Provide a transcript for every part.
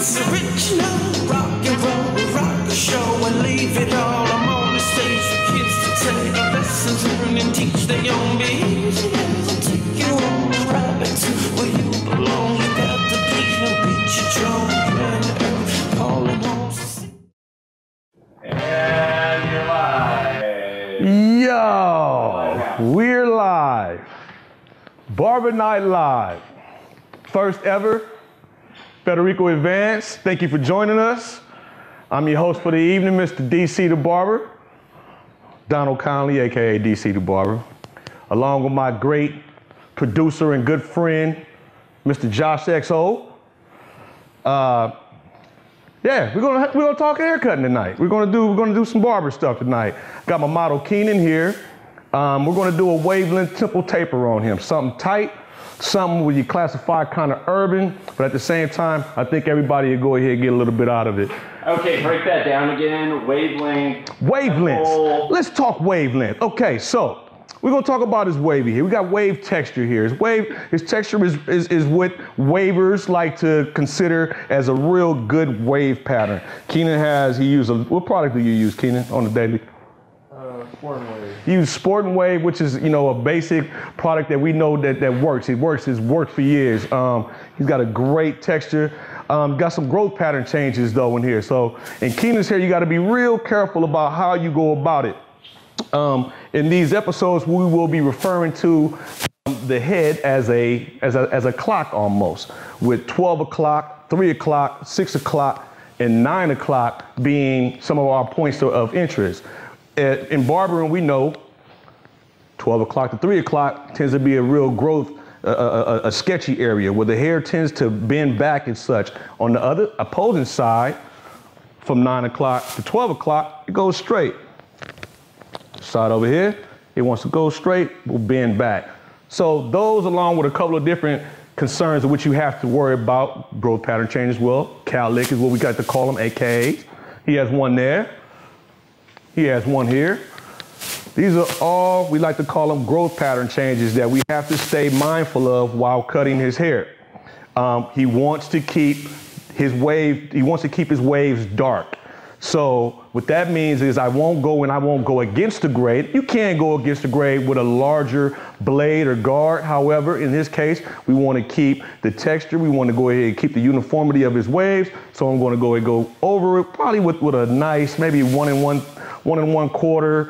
It's original rock and roll, rock show and leave it all. I'm on the stage for kids to take lessons, learn and teach their own behaviors. I'll take you on a ride back to where you belong. You got the beat, no beat your drum, planet Earth, calling home. And you're live. Yo, we're live. Barber Night Live. First ever. Federico Advanced, thank you for joining us. I'm your host for the evening, Mr. DC the Barber. Donald Conley, AKA DC the Barber. Along with my great producer and good friend, Mr. Josh XO. Yeah, we're gonna talk haircutting tonight. We're gonna do some barber stuff tonight. Got my model Keenan here. We're gonna do a wavelength temple taper on him. Something tight, something where you classify kind of urban, but at the same time, I think everybody will go ahead and get a little bit out of it. Okay, break that down again. Wavelength. Wavelengths. Temple. Let's talk wavelength. Okay, so we're gonna talk about his wavy here. We got wave texture here. His texture is what wavers like to consider as a real good wave pattern. Keenan what product do you use, Keenan, on the daily? Sport and Wave. You use Sport and Wave, which is, a basic product that we know that works. It's worked for years. He's got a great texture. Got some growth pattern changes though in here. So in Keenan's hair, you got to be real careful about how you go about it. In these episodes, we will be referring to the head as a clock almost, with 12 o'clock, 3 o'clock, 6 o'clock, and 9 o'clock being some of our points of interest. In barbering, we know 12 o'clock to 3 o'clock tends to be a real growth, a sketchy area where the hair tends to bend back and such. On the other opposing side, from 9 o'clock to 12 o'clock, it goes straight. Side over here, it wants to go straight, will bend back. So those, along with a couple of different concerns of which you have to worry about, growth pattern change as well. Cowlick is what we got to call them, AKA. He has one there. He has one here. These are all, we like to call them growth pattern changes that we have to stay mindful of while cutting his hair. He wants to keep his waves dark. So what that means is I won't go against the grade. You can go against the grade with a larger blade or guard. However, in this case, we want to keep the texture. We want to go ahead and keep the uniformity of his waves. So I'm going to go ahead and go over it, probably with a nice, maybe 1 1/4, 1 1/2.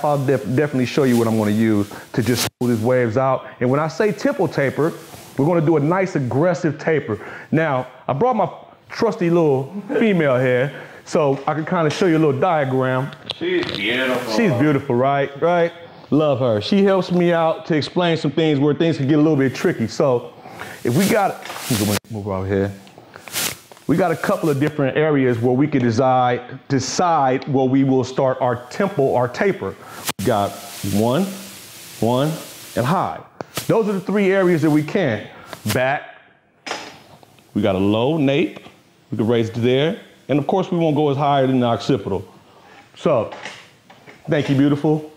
I'll definitely show you what I'm going to use to just smooth his waves out. And when I say temple taper, we're going to do a nice aggressive taper. Now, I brought my trusty little female hair, so I can kind of show you a little diagram. She's beautiful. She's beautiful, right? Right? Love her. She helps me out to explain some things where things can get a little bit tricky. So if we got, move over here. We got a couple of different areas where we can decide where we will start our temple, our taper. We got one, and high. Those are the 3 areas that we can. Back, we got a low nape. We can raise it there. And of course, we won't go as higher than the occipital. So, thank you, beautiful.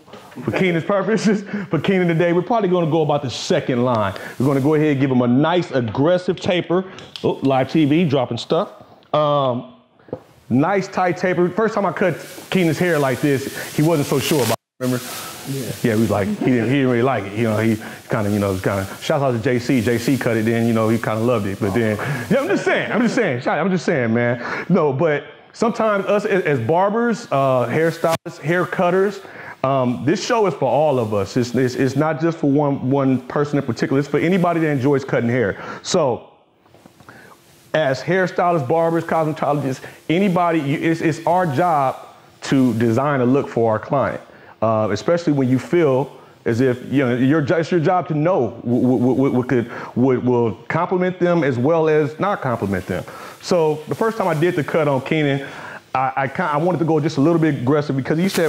For Keenan's purposes, for Keenan today, we're probably gonna go about the second line. We're gonna go ahead and give him a nice aggressive taper. Oh, live TV, dropping stuff. Nice tight taper. First time I cut Keenan's hair like this, he wasn't so sure about it, remember? Yeah, he was like, he didn't really like it. He kind of, shout out to JC. JC cut it then, he kind of loved it. But then, I'm just saying, man. No, but sometimes us as barbers, hairstylists, hair cutters, this show is for all of us. It's not just for one person in particular. It's for anybody that enjoys cutting hair. So, as hairstylists, barbers, cosmetologists, anybody, it's our job to design a look for our client. Especially when you feel as if it's your job to know what will compliment them as well as not compliment them. So the first time I did the cut on Keenan, I wanted to go just a little bit aggressive because you used to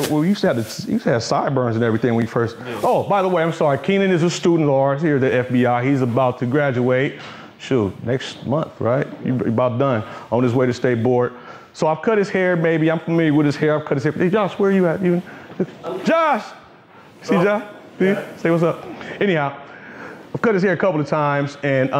have sideburns and everything when you first. Oh, by the way, I'm sorry. Keenan is a student of ours here at the FBI. He's about to graduate. Shoot, next month, right? You're about done, on his way to state board. So I've cut his hair. Maybe I'm familiar with his hair. I've cut his hair. Hey, Josh, where are you at? Josh! See Josh? See? Say what's up. Anyhow, I've cut his hair a couple of times, and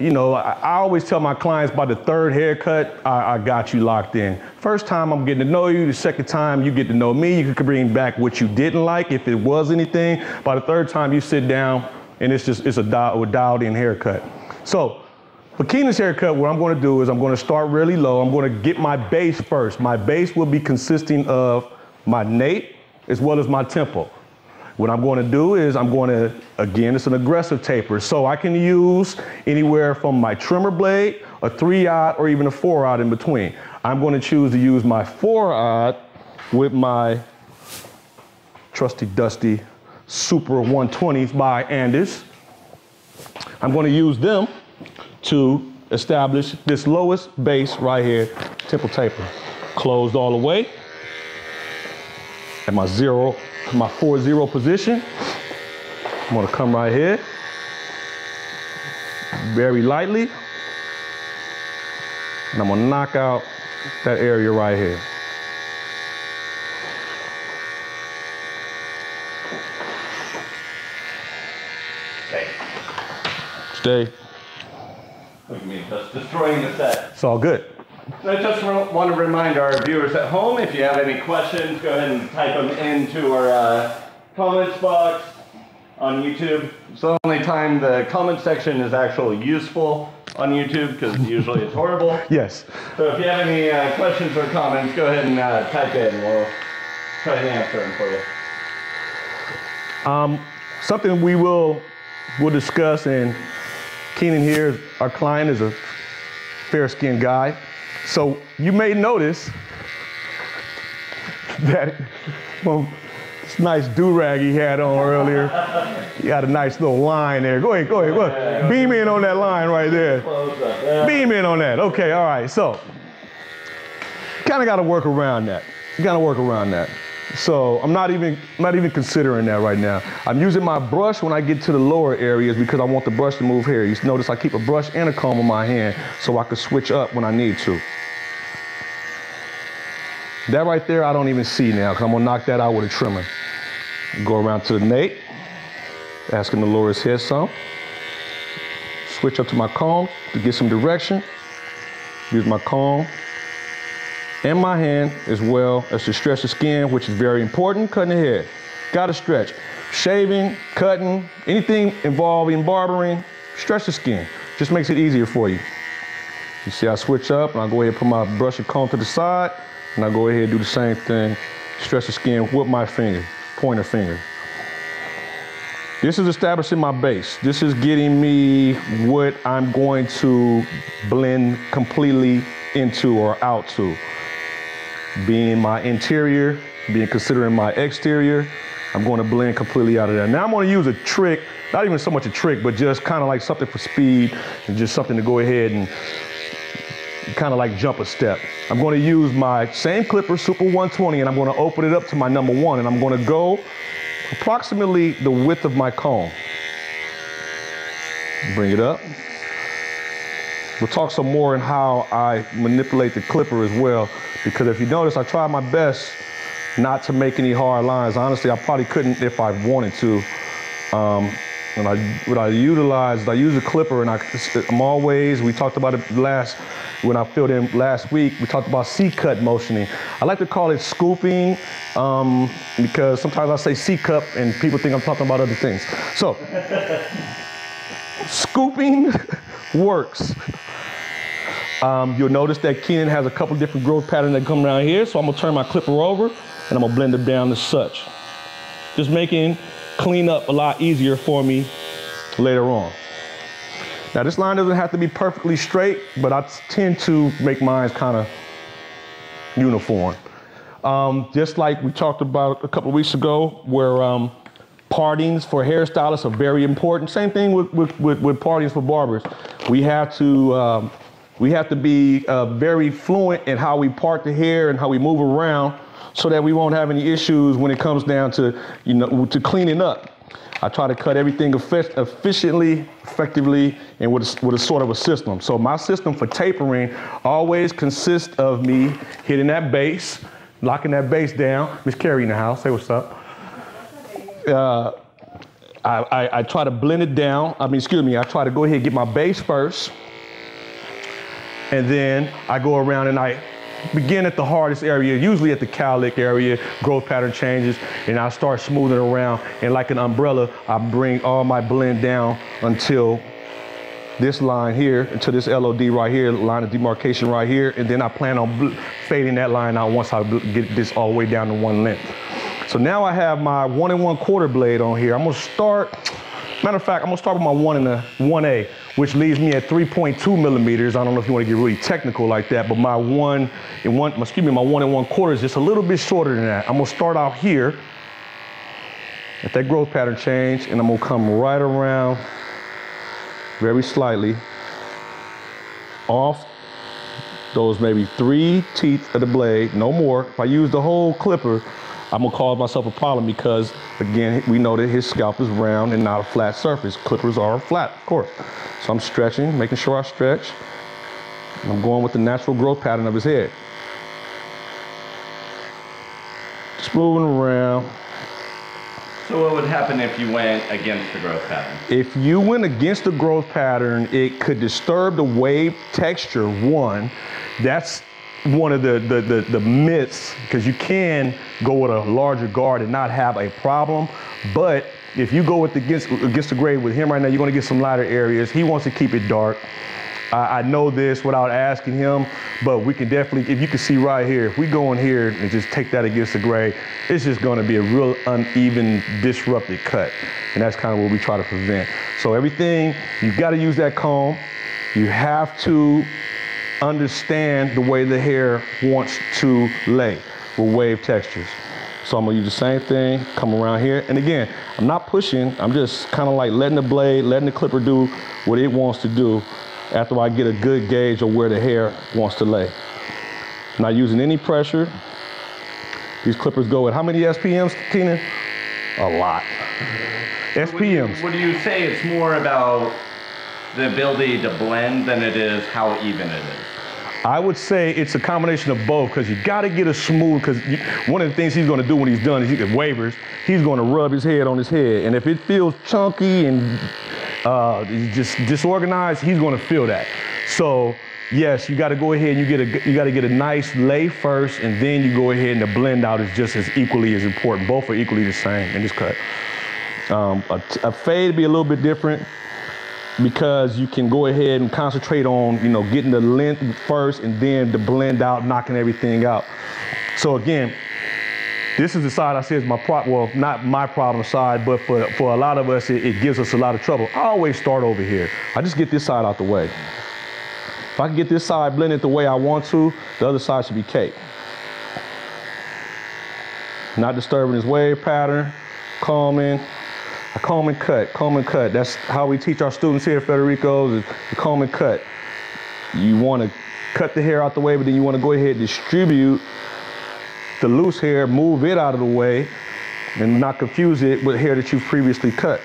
you know, I always tell my clients by the third haircut, I got you locked in. First time I'm getting to know you, the second time you get to know me, you can bring back what you didn't like if it was anything. By the third time you sit down and it's a dialed in haircut. So for Keenan's haircut, what I'm going to do is I'm going to start really low. I'm going to get my base first. My base will be consisting of my nape as well as my temple. What I'm going to do is I'm going to, again, it's an aggressive taper. So I can use anywhere from my trimmer blade, a 3-aught, or even a 4-aught in between. I'm going to choose to use my 4-aught with my trusty dusty Super 120s by Andis. I'm going to use them to establish this lowest base right here, temple taper. Closed all the way. At my 4-0 position. I'm gonna come right here. Very lightly. And I'm gonna knock out that area right here. Stay. Look at me, just destroying the set. It's all good. I just want to remind our viewers at home, if you have any questions, go ahead and type them into our comments box on YouTube. It's the only time the comment section is actually useful on YouTube, because usually it's horrible. Yes. So if you have any questions or comments, go ahead and type in. We'll try to answer them for you. Something we'll discuss, and Keenan here, our client, is a fair-skinned guy. So you may notice that, well, this nice do-rag he had on earlier, he had a nice little line there. Go ahead. Beam in on that line right there. Beam in on that. Okay, all right. So kind of got to work around that. You got to work around that. So I'm not even considering that right now. I'm using my brush when I get to the lower areas because I want the brush to move here. You notice I keep a brush and a comb in my hand so I can switch up when I need to. That right there I don't even see now because I'm gonna knock that out with a trimmer. Go around to the nape, ask him to lower his head some. Switch up to my comb to get some direction. Use my comb and my hand as well as to stretch the skin, which is very important. Cutting the hair, gotta stretch. Shaving, cutting, anything involving barbering, stretch the skin. Just makes it easier for you. You see I switch up and I go ahead and put my brush and comb to the side, and I go ahead and do the same thing. Stretch the skin with my finger, pointer finger. This is establishing my base. This is getting me what I'm going to blend completely into or out to. Being my interior, considering my exterior, I'm going to blend completely out of that. Now I'm going to use a trick, not even so much a trick, but just kind of like something for speed and just something to go ahead and kind of like jump a step. I'm going to use my same clipper, Super 120, and I'm going to open it up to my number 1, and I'm going to go approximately the width of my comb. Bring it up. We'll talk some more on how I manipulate the clipper as well, because if you notice, I try my best not to make any hard lines. Honestly, I probably couldn't if I wanted to. What I utilize is I use a clipper, and I'm always, we talked about it when I filled in last week, we talked about C-cut motioning. I like to call it scooping because sometimes I say C-cup and people think I'm talking about other things. So, scooping works. You'll notice that Keenan has a couple different growth patterns that come around here, so I'm gonna turn my clipper over and I'm gonna blend it down as such. Just making cleanup a lot easier for me later on. Now this line doesn't have to be perfectly straight, but I tend to make mine kind of uniform. Just like we talked about a couple of weeks ago, where partings for hairstylists are very important. Same thing with partings for barbers. We have to be very fluent in how we part the hair and how we move around, so that we won't have any issues when it comes down to, to cleaning up. I try to cut everything efficiently, effectively, and with a sort of a system. So my system for tapering always consists of me hitting that base, locking that base down. Miss Carrie in the house, say what's up. I try to blend it down. I try to go ahead and get my base first. And then I go around and I begin at the hardest area, usually at the cowlick area, growth pattern changes, and I start smoothing around. And like an umbrella, I bring all my blend down until this line here, until this LOD right here, line of demarcation right here. And then I plan on fading that line out once I get this all the way down to one length. So now I have my 1 1/4 blade on here. I'm gonna start, matter of fact, I'm gonna start with my 1A, which leaves me at 3.2 millimeters. I don't know if you want to get really technical like that, but my 1 1/4 is just a little bit shorter than that. I'm gonna start out here at that growth pattern change, and I'm gonna come right around very slightly off those maybe 3 teeth of the blade, no more. If I use the whole clipper, I'm gonna cause myself a problem because, again, we know that his scalp is round and not a flat surface. Clippers are flat, of course. So I'm stretching, making sure I stretch. And I'm going with the natural growth pattern of his head. Just moving around. So what would happen if you went against the growth pattern? If you went against the growth pattern, it could disturb the wave texture, one. That's one of the myths, because you can go with a larger guard and not have a problem. But if you go against the grade with him right now, you're gonna get some lighter areas. He wants to keep it dark. I know this without asking him, but we can definitely, if you can see right here, if we go in here and just take that against the grade, it's just gonna be a real uneven, disrupted cut. And that's kind of what we try to prevent. So everything, you gotta use that comb. You have to understand the way the hair wants to lay with wave textures. So I'm gonna use the same thing, come around here. And again, I'm not pushing, I'm just kind of like letting the clipper do what it wants to do after I get a good gauge of where the hair wants to lay. Not using any pressure. These clippers go at how many SPMs, Keenan? A lot. SPMs. Would you say it's more about the ability to blend than it is how even it is? I would say it's a combination of both, because you got to get a smooth, because one of the things he's going to do when he's done is he get waivers, he's going to rub his head on his head. And if it feels chunky and just disorganized, he's going to feel that. So yes, you got to go ahead and you got to get a nice lay first, and then you go ahead and the blend out is just as equally as important. Both are equally the same in this cut. A fade would be a little bit different, because you can go ahead and concentrate on, getting the length first and then the blend out, knocking everything out. So again, this is the side I say is my problem, well, not my problem side, but for a lot of us, it gives us a lot of trouble. I always start over here. I just get this side out the way. If I can get this side blended the way I want to, the other side should be cake. Not disturbing his wave pattern, combing. I comb and cut, comb and cut. That's how we teach our students here at Federico's, is the comb and cut. You want to cut the hair out the way, but then you want to go ahead and distribute the loose hair, move it out of the way, and not confuse it with hair that you've previously cut.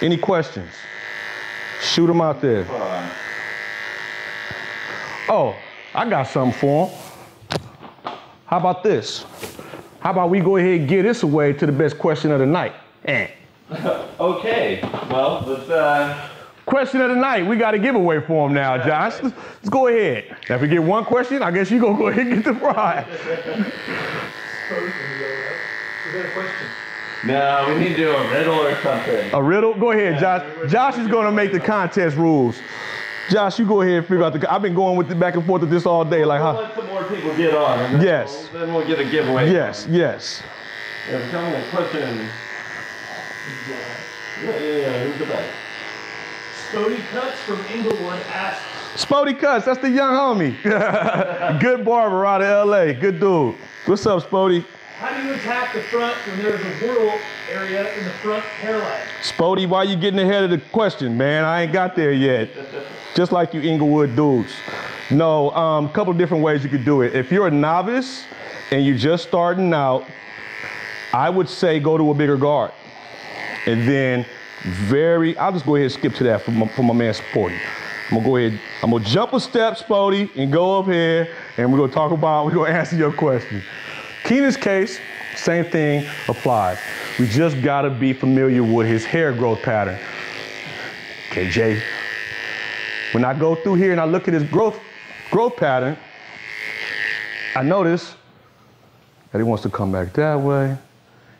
Any questions? Shoot them out there. Oh, I got something for them. How about this? How about we go ahead and give this away to the best question of the night? Okay, well, let's... Question of the night, we got a giveaway for him now, Josh. Let's go ahead. Now, if we get one question, I guess you're going to go ahead and get the prize. No, we need to do a riddle or something. A riddle? Go ahead, Josh. Josh is going to make the contest rules. Josh, you go ahead and figure out I've been going with the back and forth of this all day. Like, we'll let some more people get on. And then yes. Then we'll get a giveaway. Yes, yes. Yeah, tell me a question. Yeah, who's the best? Spody Cuts from Inglewood asks. Spody Cuts, that's the young homie. Good barber out of LA, good dude. What's up, Spody? How do you attack the front when there's a whortle area in the front hairline? Spody, why you getting ahead of the question, man? I ain't got there yet. Just like you Inglewood dudes. No, a couple different ways you could do it. If you're a novice and you're just starting out, I would say go to a bigger guard. And then I'll just go ahead and skip to that for my man Spody. I'm gonna jump a step, Spody, and go up here, and we're gonna answer your question. Keenan's case, Same thing applies. We just gotta be familiar with his hair growth pattern. Okay, Jay. When I go through here and I look at his growth pattern, I notice that he wants to come back that way.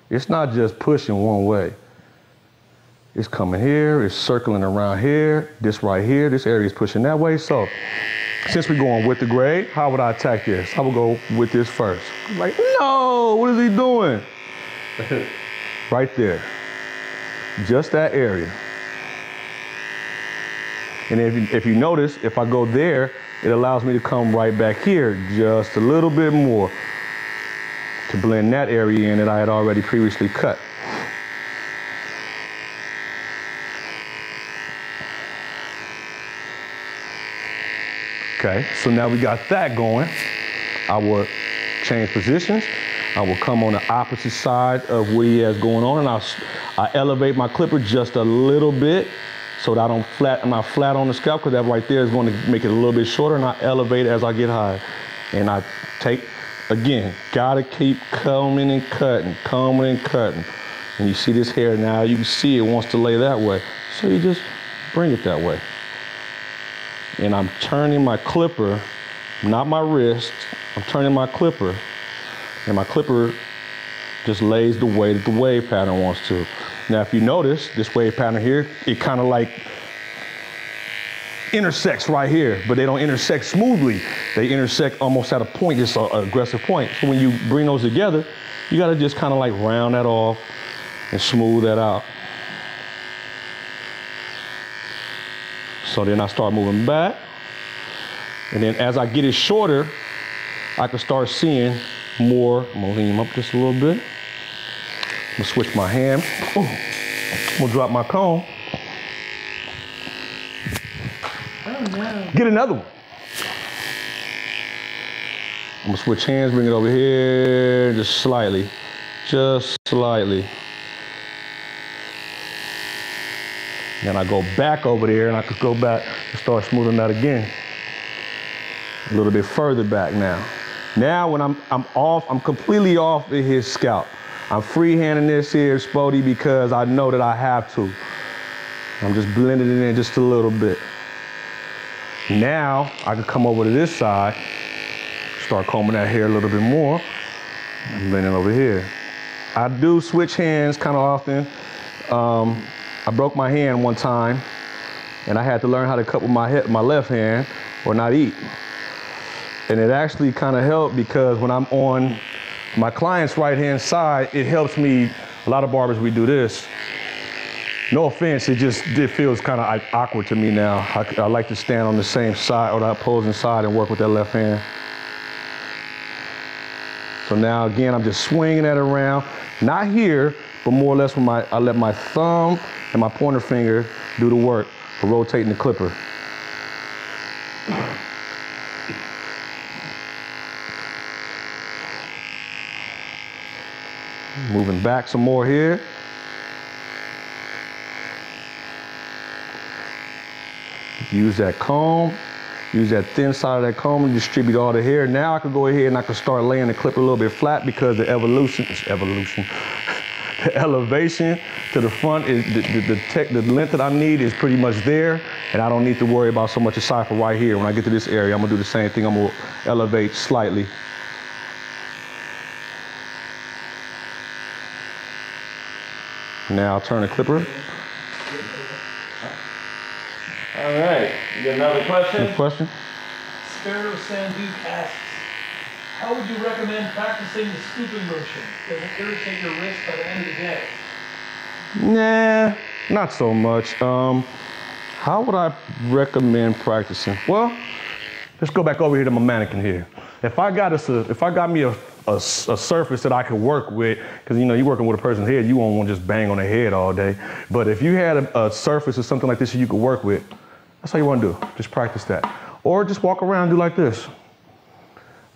It's not just pushing one way. It's coming here, it's circling around here, this right here, this area is pushing that way. So since we're going with the grade, how would I attack this? I would go with this first. Like, no, what is he doing? Right there, just that area. And if you notice, if I go there, it allows me to come right back here just a little bit more to blend that area in that I had already previously cut. Okay, so now we got that going. I will change positions. I will come on the opposite side of what he has going on, and I elevate my clipper just a little bit so that I'm not flat on the scalp, because that right there is going to make it a little bit shorter, and I elevate as I get higher. And I take, again, gotta keep combing and cutting, combing and cutting. And you see this hair now, you can see it wants to lay that way. So you just bring it that way. And I'm turning my clipper, not my wrist, I'm turning my clipper, and my clipper just lays the way that the wave pattern wants to. Now, if you notice, this wave pattern here, it kind of like intersects right here, but they don't intersect smoothly. They intersect almost at a point, just an aggressive point. So when you bring those together, you gotta just kind of like round that off and smooth that out. So then I start moving back. And then as I get it shorter, I can start seeing more. I'm gonna lean him up just a little bit. I'm gonna switch my hand. Oh, I'm gonna drop my comb. Oh no. Get another one. I'm gonna switch hands, bring it over here, just slightly. Just slightly. Then I go back over there and I could go back and start smoothing that again. A little bit further back now. Now when I'm completely off of his scalp. I'm freehanding this here, Spody, because I know that I have to. I'm just blending it in just a little bit. Now I can come over to this side, start combing that hair a little bit more, and blending over here. I do switch hands kind of often. I broke my hand one time, and I had to learn how to cut with my left hand or not eat. And it actually kind of helped because when I'm on my client's right-hand side, it helps me. A lot of barbers, we do this. No offense, it feels kind of awkward to me now. I like to stand on the same side or the opposing side and work with that left hand. So now again, I'm just swinging that around, not here, but more or less when I let my thumb and my pointer finger do the work for rotating the clipper. Moving back some more here. Use that comb, use that thin side of that comb and distribute all the hair. Now I can go ahead and I can start laying the clipper a little bit flat because the the elevation to the front is the length that I need is pretty much there, and I don't need to worry about so much of cipher right here. When I get to this area, I'm gonna do the same thing. I'm gonna elevate slightly. Now I'll turn the clipper. All right, you got another question? Any question? Sparrow Sanduke asks, how would you recommend practicing the scooping motion? Does it irritate your wrist by the end of the day? Nah, not so much. How would I recommend practicing? Well, let's go back over here to my mannequin here. If I got me a surface that I could work with, because you know you're working with a person's head, you won't want to just bang on their head all day. But if you had a surface or something like this that you could work with, that's all you want to do. Just practice that, or just walk around and do like this.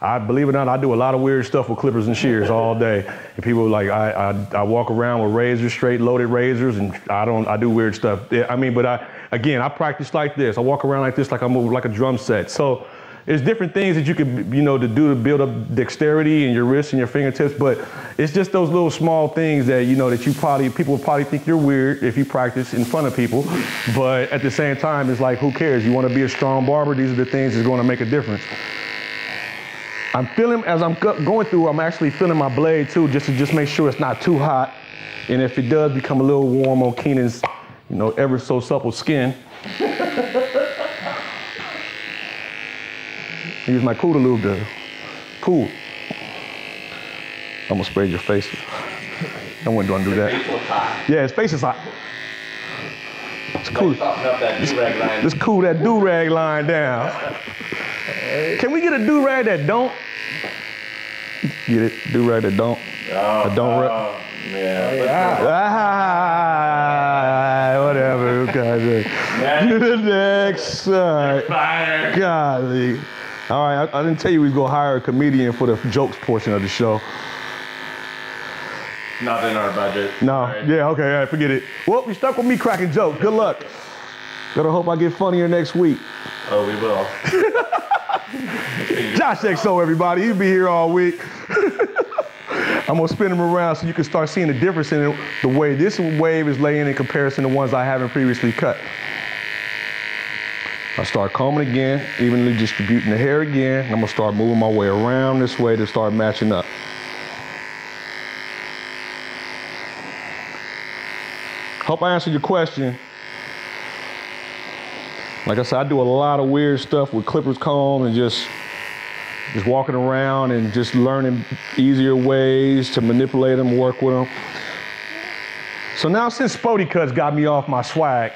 I believe it or not, I do a lot of weird stuff with clippers and shears all day. And people like, I walk around with razors, straight loaded razors, and I do weird stuff. I mean, but I practice like this. I walk around like this, like I move like a drum set. So there's different things that you could, to do to build up dexterity in your wrists and your fingertips, but it's just those little small things that, that people would probably think you're weird if you practice in front of people, but at the same time, it's like, who cares? You want to be a strong barber, these are the things that's going to make a difference. I'm feeling, as I'm going through, I'm actually feeling my blade too, just to make sure it's not too hot. And if it does become a little warm on Keenan's, ever so supple skin, use my Cuda lube to cool. I'm gonna spray your face. I wasn't gonna do that. Yeah, his face is hot. Let's cool. Let's cool that do-rag line down. Can we get a do-rag that don't? Get it? Do-rag that don't? Whatever. Okay. Next. Golly. All right, I didn't tell you we was gonna hire a comedian for the jokes portion of the show. Not in our budget. No. Right. Yeah. Okay. All right. Forget it. Well, you stuck with me cracking jokes. Good luck. Gotta hope I get funnier next week. Oh, we will. Josh XO, everybody. He'll be here all week. I'm gonna spin him around so you can start seeing the difference in the way this wave is laying in comparison to ones I haven't previously cut. I start combing again, evenly distributing the hair again. I'm gonna start moving my way around this way to start matching up. Hope I answered your question. Like I said, I do a lot of weird stuff with clippers comb and just walking around and just learning easier ways to manipulate them, work with them. So now since Spody Cuts got me off my swag,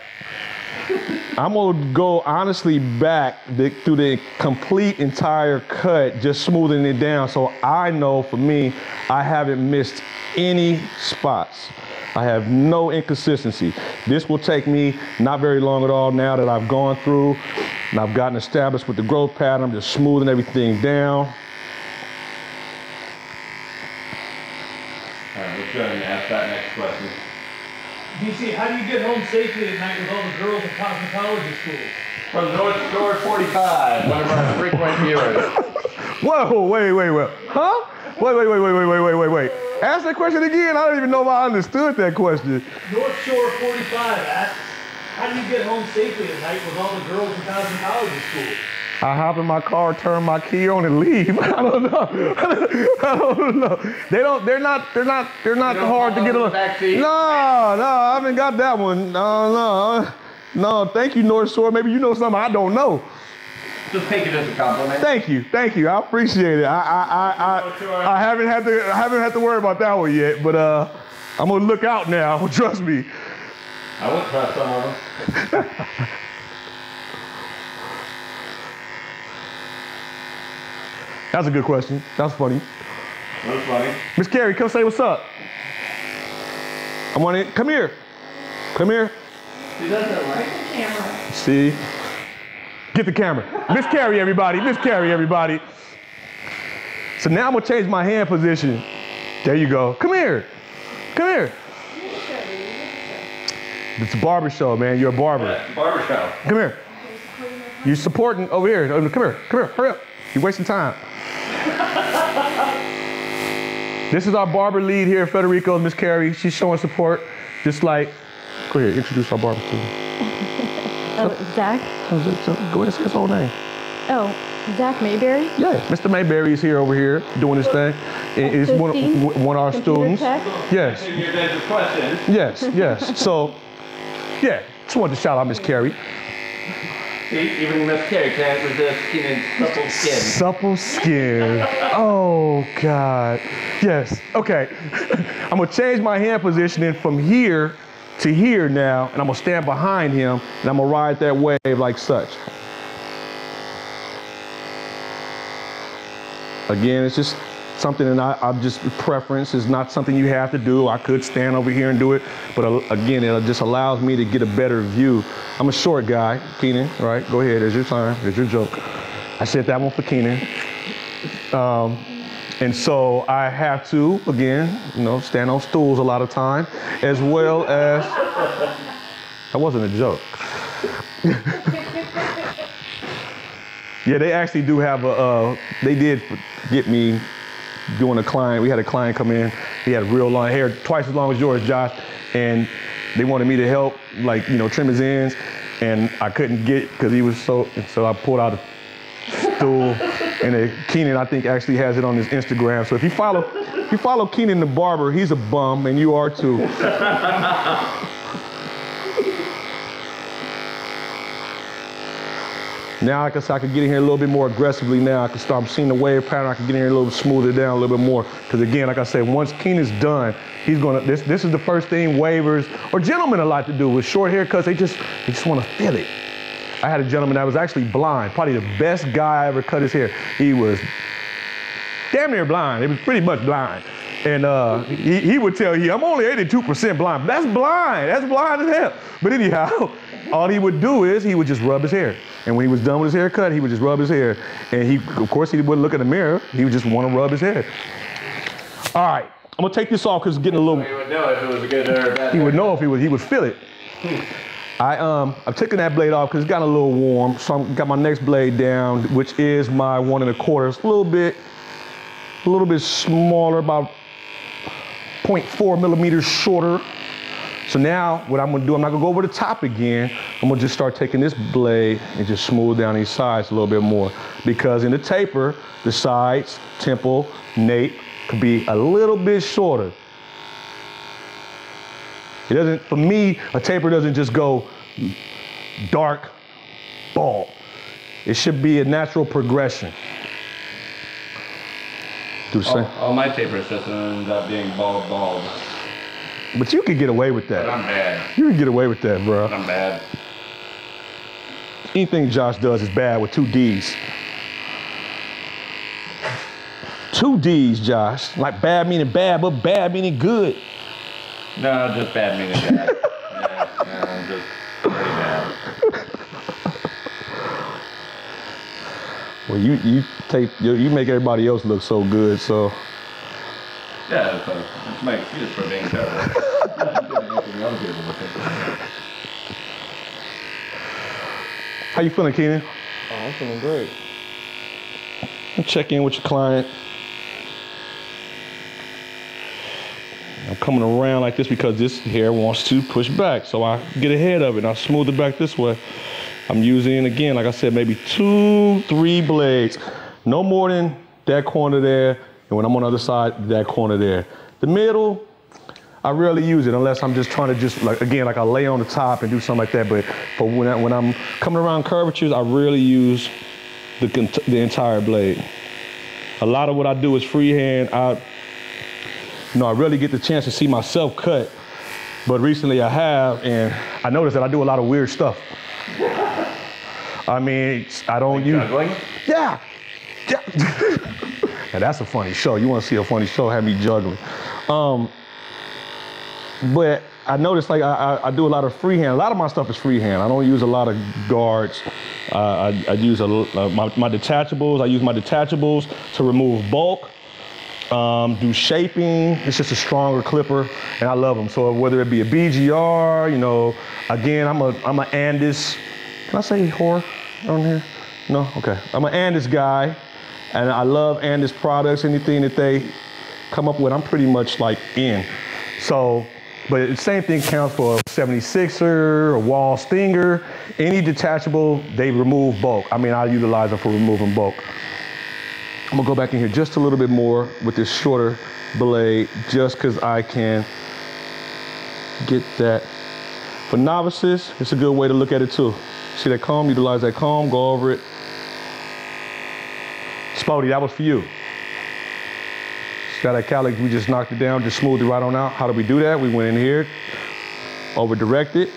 I'm gonna go honestly back through the complete entire cut, just smoothing it down so I know for me, I haven't missed any spots. I have no inconsistency. This will take me not very long at all now that I've gone through and I've gotten established with the growth pattern. I'm just smoothing everything down. All right, let's go ahead and ask that next question. DC, how do you get home safely at night with all the girls at cosmetology school? From North Door 45, one of our frequent viewers. Whoa, wait. Huh? Wait. Ask that question again. I don't even know if I understood that question. North Shore 45 asks, how do you get home safely at night with all the girls in cosmetology school? I hop in my car, turn my key on, and leave. I don't know. They're not hard to get on. No, I haven't got that one. No. Thank you, North Shore. Maybe you know something I don't know. Just take it as a compliment. Thank you. I appreciate it. I haven't had to worry about that one yet, but I'm gonna look out now. Trust me. I won't trust some of them. That's a good question. That's funny. That's funny. Miss Carrie, come say what's up. I want it. Come here. She doesn't like the camera. See? Get the camera. Miss Carrie, everybody. So now I'm gonna change my hand position. There you go. Come here. It's a barber show, man. You're a barber. Yeah, barber show. Come here. You're supporting over here. Come here. Hurry up. You're wasting time. This is our barber lead here, Federico, Miss Carrie. She's showing support, just like, go ahead, introduce our barber to me. Zach? Go ahead and say his whole name. Oh, Zach Mayberry? Yeah, Mr. Mayberry is here over here doing his thing. He's one of our students. Tech? Yes. Your guys' questions. Yes. So, yeah, just wanted to shout out Miss Carrie. See, even Miss Carrie can't resist Keenan's supple skin. Supple skin. Oh, God. Yes. Okay. I'm going to change my hand positioning from here to here now, and I'm going to stand behind him, and I'm going to ride that wave like such. Again, it's just something that I'm just preference. It's not something you have to do. I could stand over here and do it, but again, it just allows me to get a better view. I'm a short guy, Keenan, right? Go ahead, there's your time, there's your joke. I said that one for Keenan. And so I have to, again, stand on stools a lot of time, as well as, that wasn't a joke. Yeah, they actually do have they did get me doing a client. We had a client come in. He had real long hair, twice as long as yours, Josh. And they wanted me to help, like, trim his ends. And I couldn't get, because he was so I pulled out a stool. And Keenan, I think, actually has it on his Instagram. So if you follow Keenan the barber, he's a bum, and you are too. Now I can get in here a little bit more aggressively now. I can start seeing the wave pattern. I can get in here a little smoother down a little bit more. Because again, like I said, once Keenan's done, he's gonna, this is the first thing waivers, or gentlemen a lot to do with short haircuts, they just want to feel it. I had a gentleman that was actually blind, probably the best guy I ever cut his hair. He was damn near blind. He was pretty much blind. And he would tell you, I'm only 82% blind. That's blind. That's blind as hell. But anyhow, all he would do is he would just rub his hair. And when he was done with his haircut, he would just rub his hair. And of course, he wouldn't look in the mirror. He would just want to rub his hair. All right, I'm gonna take this off because it's getting a little. He would know if it was a good hair or bad. He would know if he would feel it. I've taken that blade off because it's gotten a little warm. So I've got my next blade down, which is my 1 1/4. It's a little bit smaller, about 0.4 millimeters shorter. So now what I'm gonna do, I'm not gonna go over the top again. I'm gonna just start taking this blade and just smooth down these sides a little bit more. Because in the taper, the sides, temple, nape, could be a little bit shorter. It doesn't, for me, a taper doesn't just go dark, bald. It should be a natural progression. Do the same. All my tapers just end up being bald. But you could get away with that. But I'm bad. You can get away with that, bro. I'm bad. Anything Josh does is bad with 2 D's. 2 D's, Josh. Like bad meaning bad, but bad meaning good. No, just bad meaning bad. yeah, just pretty bad. Well, you make everybody else look so good, so. Yeah, it's my excuse for being terrible. How you feeling, Keenan? Oh, I'm feeling great. Check in with your client. I'm coming around like this because this hair wants to push back, so I get ahead of it and I smooth it back this way. I'm using, again, like I said, maybe 2, 3 blades. No more than that corner there, and when I'm on the other side, that corner there. The middle, I rarely use it unless I'm just trying to like I lay on the top and do something like that, but when I'm coming around curvatures, I rarely use the entire blade. A lot of what I do is freehand. I rarely get the chance to see myself cut, but recently I have, and I noticed that I do a lot of weird stuff. I mean, I don't use. Juggling? Yeah. Now that's a funny show. You want to see a funny show? Have me juggling. But I noticed, like, I do a lot of freehand. A lot of my stuff is freehand. I don't use a lot of guards. I use my detachables. I use my detachables to remove bulk. Do shaping. It's just a stronger clipper, and I love them. So whether it be a BGR, again, I'm a Andis. Can I say whore on here? No? Okay. I'm an Andis guy, and I love Andis products. Anything that they come up with, I'm pretty much like in. So, but the same thing counts for a 76er, a wall stinger, any detachable, they remove bulk. I mean, I utilize them for removing bulk. I'm gonna go back in here just a little bit more with this shorter blade, just because I can get that. For novices, it's a good way to look at it too. See that comb, utilize that comb, go over it. Spody, that was for you. Got that cowlick, we just knocked it down, just smoothed it right on out. How did we do that? We went in here, over directed,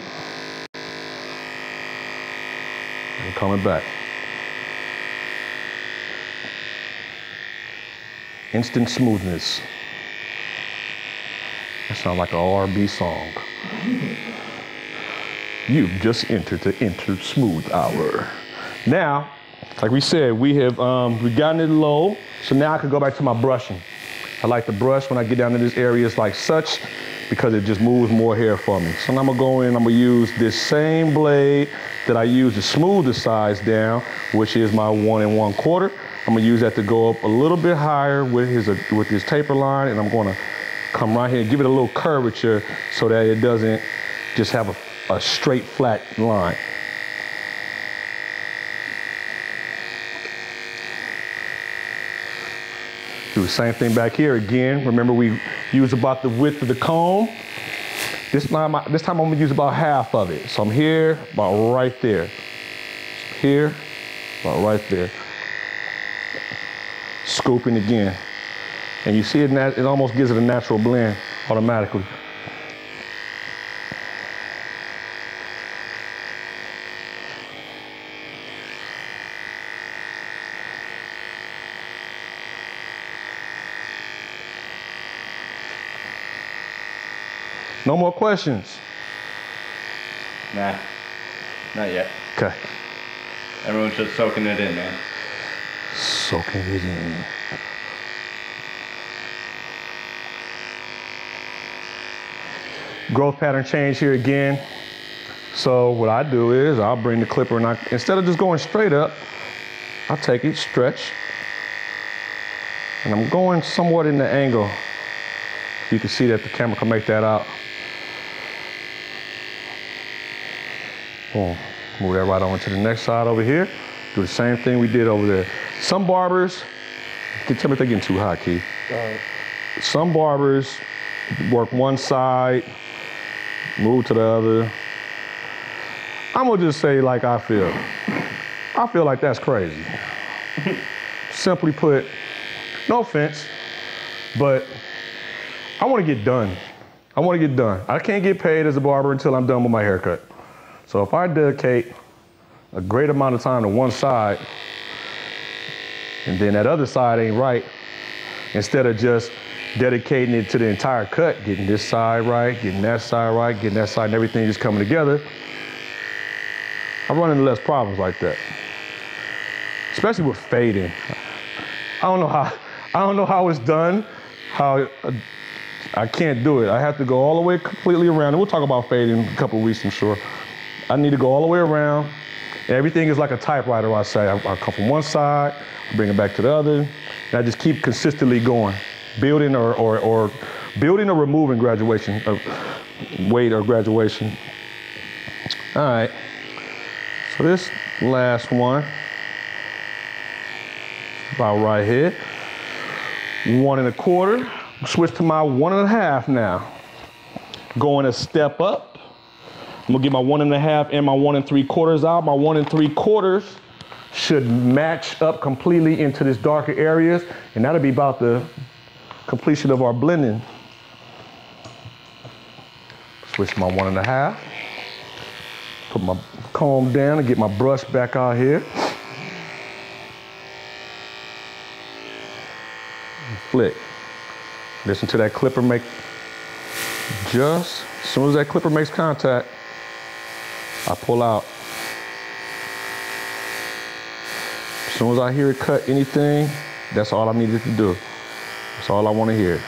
and coming back. Instant smoothness. That sounds like an R&B song. You've just entered the Enter Smooth Hour. Now, like we said, we have we've gotten it low, so now I can go back to my brushing. I like to brush when I get down to this areas like such, because it just moves more hair for me. So now I'm gonna go in, I'm gonna use this same blade that I use to smooth the sides down, which is my 1 1/4. I'm gonna use that to go up a little bit higher with his taper line, and I'm gonna come right here and give it a little curvature so that it doesn't just have a straight flat line. Do the same thing back here again. Remember, we used about the width of the comb. This time I'm gonna use about half of it. So I'm here, about right there. Here, about right there. Scooping again. And you see it almost gives it a natural blend automatically. No more questions? Nah, not yet. Okay. Everyone's just soaking it in, man. Soaking it in. Growth pattern change here again. So what I do is I'll bring the clipper and instead of just going straight up, I'll take it, stretch, and I'm going somewhat in the angle. You can see that the camera can make that out. Boom. Move that right over to the next side over here. Do the same thing we did over there. Some barbers, tell me if they're getting too hot, Keith. Some barbers work one side, move to the other. I'm gonna just say like I feel. I feel like that's crazy. Simply put, no offense, but I wanna get done. I wanna get done. I can't get paid as a barber until I'm done with my haircut. So if I dedicate a great amount of time to one side, and then that other side ain't right, instead of just dedicating it to the entire cut, getting this side right, getting that side right, getting that side and everything just coming together, I run into less problems like that. Especially with fading. I don't know how it's done, how I can't do it. I have to go all the way completely around. And we'll talk about fading in a couple of weeks, I'm sure. I need to go all the way around. Everything is like a typewriter, I say. I come from one side, I bring it back to the other, and I just keep consistently going. Building or building or removing graduation, weight or graduation. All right, so this last one, about right here, 1 1/4. Switch to my 1 1/2 now. Going a step up. I'm gonna get my 1 1/2 and my 1 3/4 out. My 1 3/4 should match up completely into this darker areas, and that'll be about the completion of our blending. Switch to my 1 1/2. Put my comb down and get my brush back out here. Flick. Listen to that clipper make just, as soon as that clipper makes contact, I pull out. As soon as I hear it cut anything, that's all I needed to do. That's all I want to hear.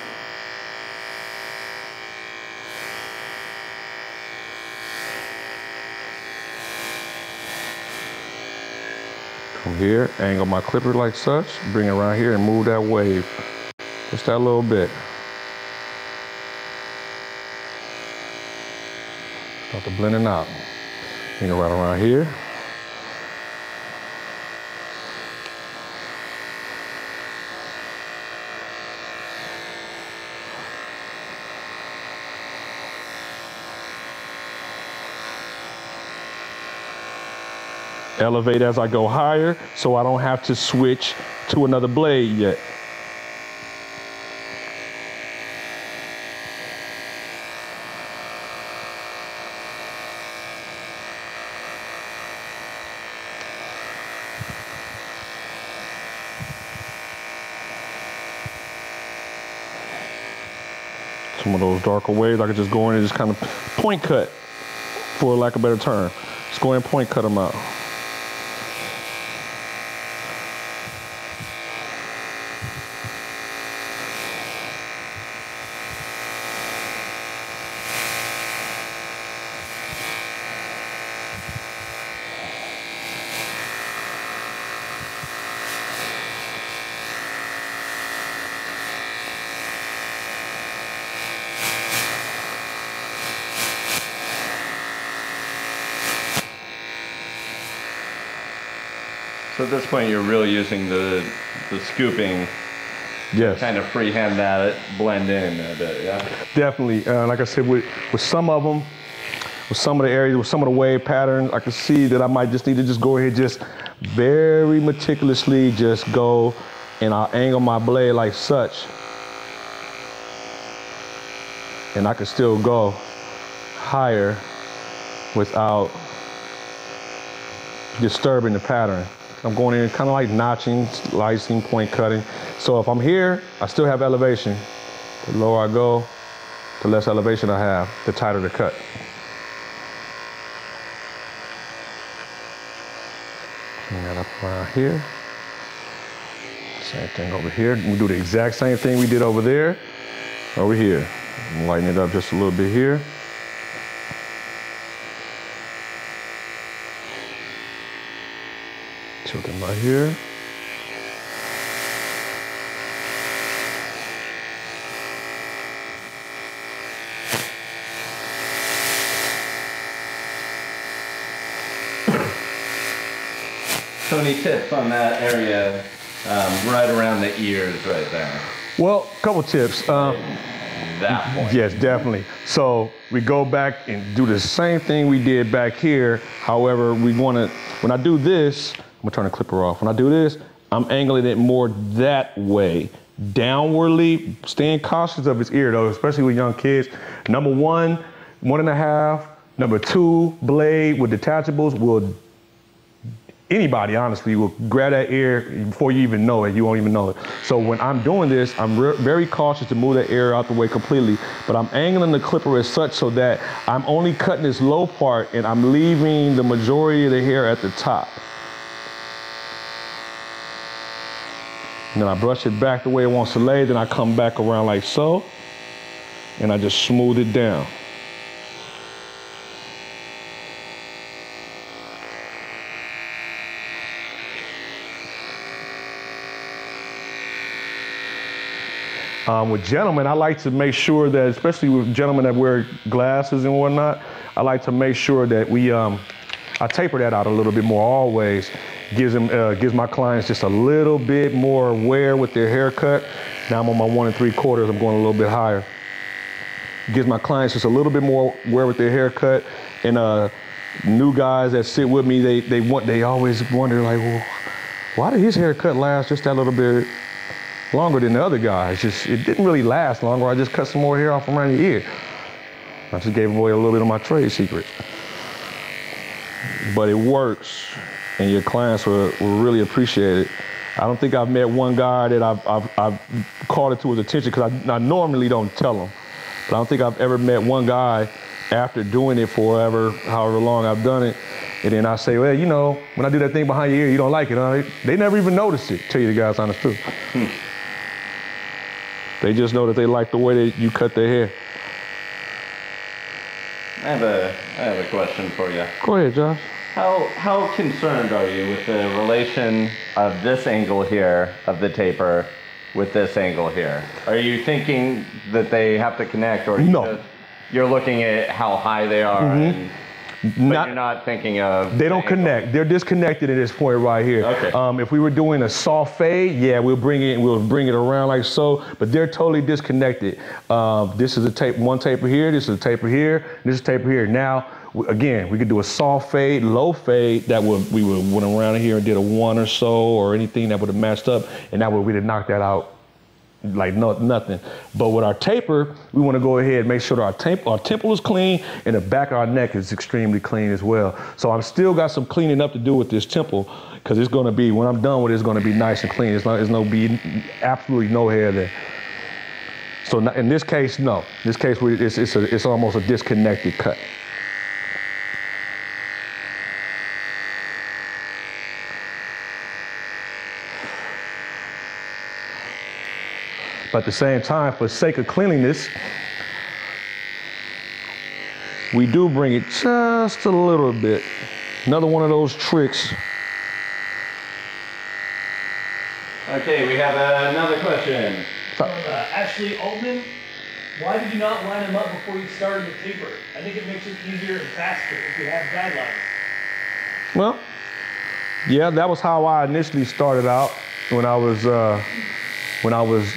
From here, angle my clipper like such, bring it around here and move that wave. Just that little bit. Start to blending out. Bring it right around here. Elevate as I go higher so I don't have to switch to another blade yet. Some of those darker waves, I could just go in and just kind of point cut, for lack of a better term. Just go in and point cut them out. So at this point, you're really using the scooping, Yes. kind of freehand that blend in a bit, yeah? Definitely. Like I said, with some of them, with some of the areas, with some of the wave patterns, I can see that I might just need to just go ahead, just very meticulously just go, and I'll angle my blade like such. And I can still go higher without disturbing the pattern. I'm going in kind of like notching, slicing, point cutting. So if I'm here, I still have elevation. The lower I go, the less elevation I have, the tighter the cut. Bring that up around here. Same thing over here. We do the exact same thing we did over there, over here. Lighten it up just a little bit here. Tilt them right here. So any tips on that area, right around the ears right there? Well, a couple tips. That point. Yes, definitely. So we go back and do the same thing we did back here. However, we want to, when I do this, I'm gonna turn the clipper off. When I do this, I'm angling it more that way, downwardly, staying cautious of his ear though, especially with young kids. Number 1, 1.5. Number 2, blade with detachables will, anybody honestly will grab that ear before you even know it, you won't even know it. So when I'm doing this, I'm very cautious to move that ear out the way completely, but I'm angling the clipper as such so that I'm only cutting this low part and I'm leaving the majority of the hair at the top. And then I brush it back the way it wants to lay, then I come back around like so, and I just smooth it down. With gentlemen, I like to make sure that, especially with gentlemen that wear glasses and whatnot, I like to make sure that I taper that out a little bit more always. Gives my clients just a little bit more wear with their haircut. Now I'm on my 1 3/4, I'm going a little bit higher. Gives my clients just a little bit more wear with their haircut. And new guys that sit with me, they always wonder like, well, why did his haircut last just that little bit longer than the other guys? It didn't really last longer. I just cut some more hair off around the ear. I just gave away a little bit of my trade secret. But it works, and your clients will really appreciate it. I don't think I've met one guy that I've called it to his attention, because I normally don't tell them. But I don't think I've ever met one guy after doing it for however long I've done it, and then I say, well, you know, when I do that thing behind your ear, you don't like it, huh? They never even noticed it, tell you the guy's honest truth. They just know that they like the way that you cut their hair. I have a question for you. Go ahead, Josh. How concerned are you with the relation of this angle here of the taper with this angle here? Are you thinking that they have to connect, or No. You're looking at how high they are, Mm-hmm. but you're not thinking of They don't connect. They're disconnected at this point right here. Okay. If we were doing a soft fade, yeah, we'll bring it around like so, but they're totally disconnected. This is one taper here, this is a taper here, this is a taper here. Now, again, we could do a soft fade, low fade, we would went around here and did a 1 or so, or anything that would have matched up, and that way we'd have knocked that out like nothing. But with our taper, we want to go ahead and make sure that our temple is clean and the back of our neck is extremely clean as well. So I've still got some cleaning up to do with this temple, because it's going to be, when I'm done with it, it's going to be nice and clean. Absolutely no hair there. So in this case, no. In this case, it's almost a disconnected cut. But at the same time, for the sake of cleanliness, we do bring it just a little bit. Another one of those tricks. Okay, we have another question. Ashley Altman, why did you not line them up before you started the taper? I think it makes it easier and faster if you have guidelines. Well, Yeah, that was how I initially started out when I was,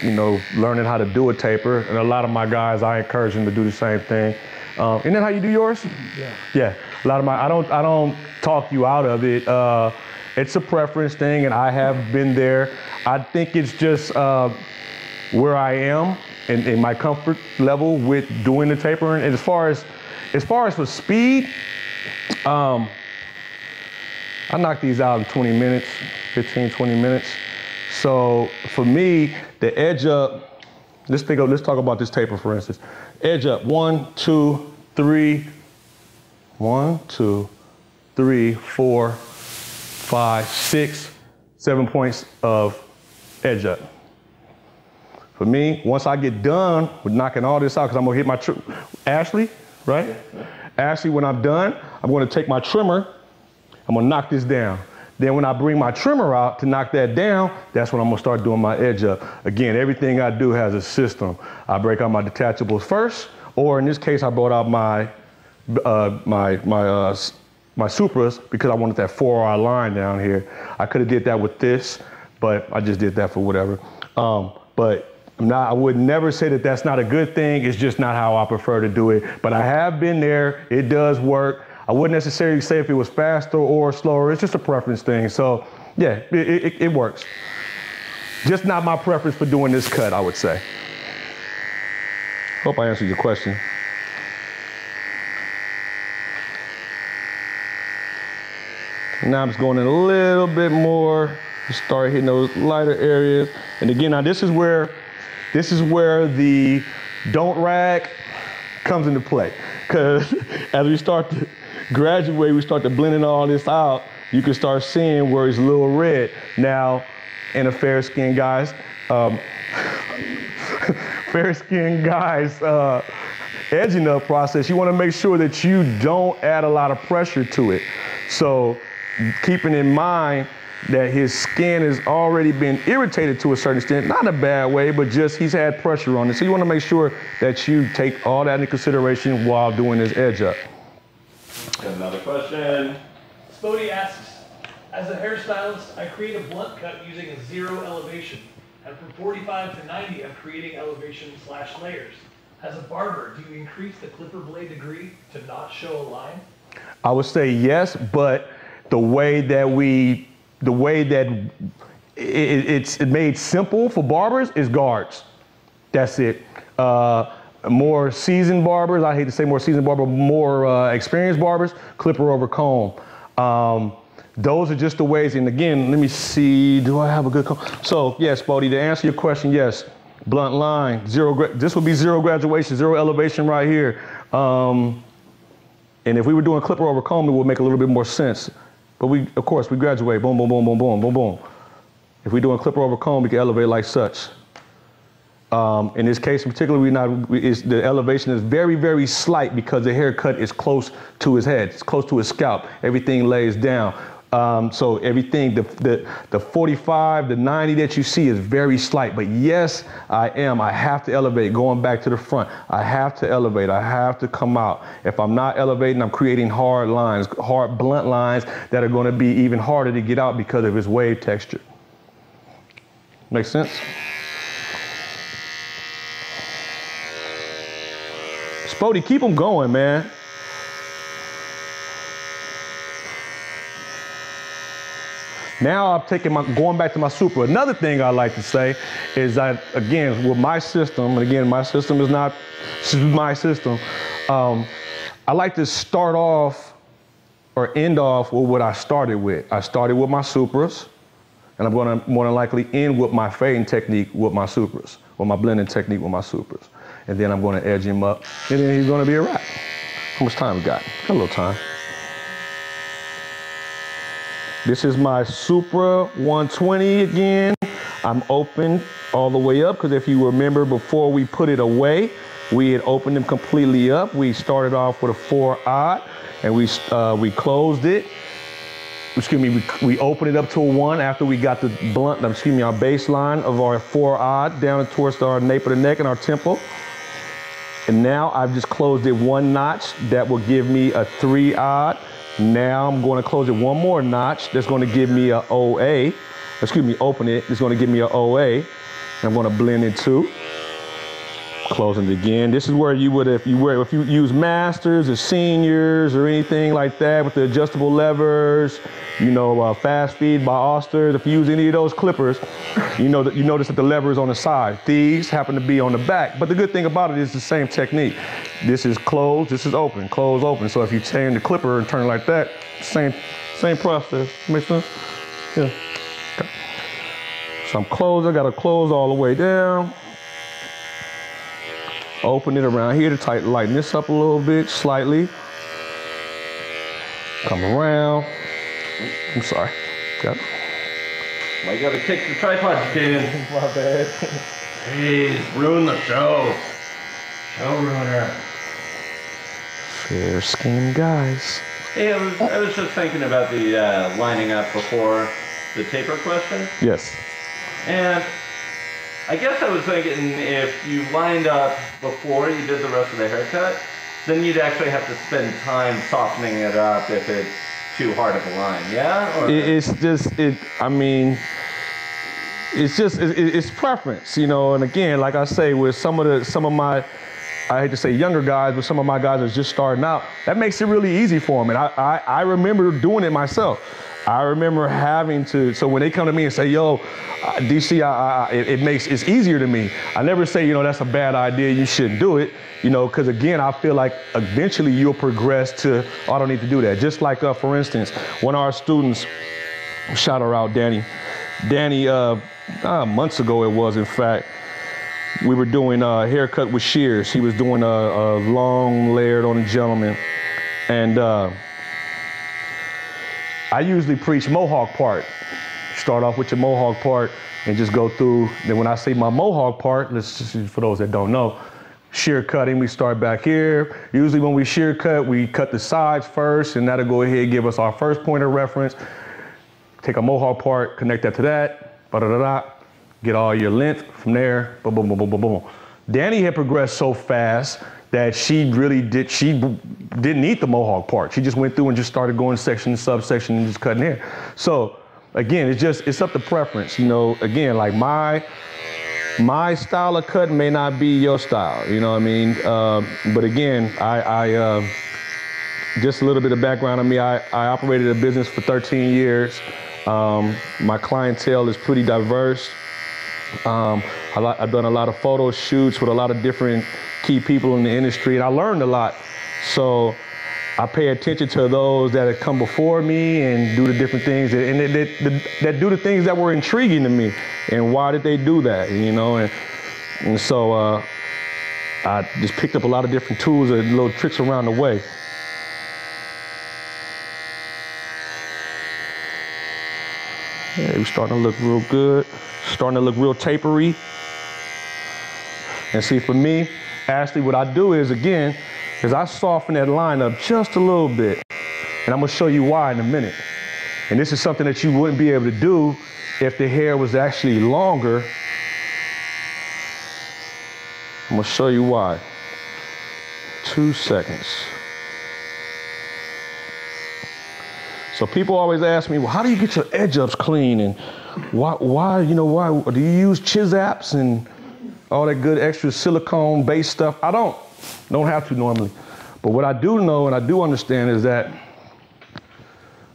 you know, learning how to do a taper. And a lot of my guys, I encourage them to do the same thing. Isn't that how you do yours? Yeah. Yeah. A lot of I don't talk you out of it. It's a preference thing, and I have been there. I think it's just where I am in my comfort level with doing the tapering. And as far as for speed, I knock these out in 20 minutes, 15, 20 minutes. So for me, the edge up, let's talk about this taper for instance. Edge up, 1, 2, 3, 1, 2, 3, 4, 5, 6, 7 points of edge up. For me, once I get done with knocking all this out, because I'm gonna hit my, Ashley, right? Ashley, when I'm done, I'm gonna take my trimmer, I'm gonna knock this down. Then when I bring my trimmer out to knock that down, that's when I'm gonna start doing my edge up. Again, everything I do has a system. I break out my detachables first, or in this case, I brought out my Supras because I wanted that 4R line down here. I could have did that with this, but I just did that for whatever. But I would never say that that's not a good thing. It's just not how I prefer to do it. But I have been there. It does work. I wouldn't necessarily say if it was faster or slower. It's just a preference thing. So yeah, it works. Just not my preference for doing this cut, I would say. Hope I answered your question. Now I'm just going in a little bit more. Start hitting those lighter areas. And again, now this is where the don't rag comes into play. Because as we start to graduate, we start to blending all this out, you can start seeing where it's a little red. Now, in a fair-skinned guys, edging up process, you want to make sure that you don't add a lot of pressure to it. So keeping in mind that his skin has already been irritated to a certain extent, not in a bad way, but just he's had pressure on it. So you want to make sure that you take all that into consideration while doing this edge up. Got another question. Spody asks, as a hairstylist, I create a blunt cut using a 0 elevation. And from 45 to 90, I'm creating elevation/layers. As a barber, do you increase the clipper blade degree to not show a line? I would say yes, but the way that it's made simple for barbers is guards. That's it. More seasoned barbers, I hate to say more seasoned barber, more experienced barbers, clipper over comb. Those are just the ways, and again, let me see, do I have a good comb? So yes, Spody, to answer your question, yes, blunt line, this would be 0 graduation, 0 elevation right here. And if we were doing clipper over comb, it would make a little bit more sense. But of course, we graduate, boom, boom, boom, boom, boom, boom, boom. If we're doing clipper over comb, we can elevate like such. In this case in particular, the elevation is very, very slight because the haircut is close to his head. It's close to his scalp. Everything lays down. So everything, the 45, the 90 that you see is very slight. But yes, I have to elevate, going back to the front. I have to elevate, I have to come out. If I'm not elevating, I'm creating hard lines, hard blunt lines that are gonna be even harder to get out because of his wave texture. Make sense? Spody, keep them going, man. Now I'm going back to my super. Another thing I like to say is that, again, with my system, and again, my system is not, this is my system. I like to start off or end off with what I started with. I started with my Supras, and I'm gonna more than likely end with my fading technique with my Supras, or my blending technique with my Supras. And then I'm gonna edge him up, and then he's gonna be a wrap. How much time we got? Got a little time. This is my Supra 120 again. I'm open all the way up, because if you remember before we put it away, we had opened them completely up. We started off with a 4-aught, and we closed it. Excuse me, we opened it up to a 1 after we got the blunt, our baseline of our 4-aught down towards our nape of the neck and our temple. And now I've just closed it 1 notch. That will give me a 3-aught Now I'm going to close it one more notch. That's going to give me a OA. Excuse me, open it. It's going to give me a OA. And I'm going to blend it too. Closing it again. This is where you would, if you use masters or seniors or anything like that with the adjustable levers, you know, Fast Feed by Oster. If you use any of those clippers, you notice that the lever is on the side. These happen to be on the back. But the good thing about it is the same technique. This is closed, this is open, close, open. So if you turn the clipper and turn it like that, same process. Make sense? Yeah. Okay. So I'm closed. I got to close all the way down. Open it around here to lighten this up a little bit, slightly. Come around. I'm sorry. Got it. Why you gotta kick the tripod, kid? My bad. Jeez, ruin the show. Show ruiner. Fair skin guys. Hey, I was just thinking about the lining up before the taper question. Yes. And I guess I was thinking if you lined up before you did the rest of the haircut, then you'd actually have to spend time softening it up if it's too hard of a line, yeah? Or? It's preference, you know. And again, like I say, with some of my, I hate to say younger guys, but some of my guys are just starting out, that makes it really easy for them. And I remember doing it myself. I remember having to, so when they come to me and say, yo, DC, it's easier to me. I never say, you know, that's a bad idea, you shouldn't do it, you know, because again, I feel like eventually you'll progress to, oh, I don't need to do that. Just like, for instance, one of our students, shout her out, Danny, months ago it was, in fact, we were doing a haircut with shears. He was doing a long layered on a gentleman. And I usually preach mohawk part. Start off with your mohawk part and just go through. Then when I say my mohawk part, let's just, for those that don't know, shear cutting, we start back here. Usually when we shear cut, we cut the sides first, and that'll go ahead and give us our first point of reference. Take a mohawk part, connect that to that, ba-da-da-da, get all your length from there, boom, boom, boom, boom, boom, boom. Danny had progressed so fast that she didn't need the mohawk part. She just went through and just started going section, subsection, and just cutting hair. So again, it's up to preference. You know, again, like my style of cut may not be your style, you know what I mean? But again, I just a little bit of background on me. I operated a business for 13 years. My clientele is pretty diverse. I've done a lot of photo shoots with a lot of different key people in the industry, and I learned a lot. So I pay attention to those that have come before me and do the different things, and that do the things that were intriguing to me. And why did they do that, you know? And so I just picked up a lot of different tools and little tricks around the way. Yeah, we're starting to look real good. Starting to look real tapery. And see, for me, Ashley, what I do is, again, is I soften that line up just a little bit. And I'm gonna show you why in a minute. And this is something that you wouldn't be able to do if the hair was actually longer. I'm gonna show you why. 2 seconds. So people always ask me, well, how do you get your edge ups clean? And why do you use Chiz-Apps and all that good extra silicone based stuff? I don't have to normally. But what I do know and I do understand is that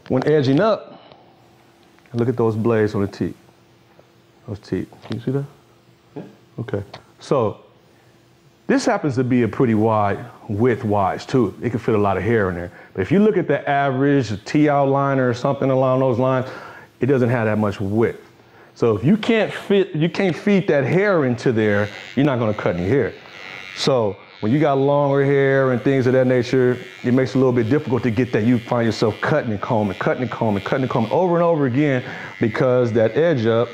when edging up, look at those blades on the teeth. Those teeth, can you see that? Yeah. Okay, so this happens to be a pretty wide width-wise too. It can fit a lot of hair in there. But if you look at the average T-outliner or something along those lines, it doesn't have that much width. So if you can't feed that hair into there, you're not gonna cut any hair. So when you got longer hair and things of that nature, it makes it a little bit difficult to get that. You find yourself cutting and combing, cutting and combing, cutting and combing over and over again, because that edge up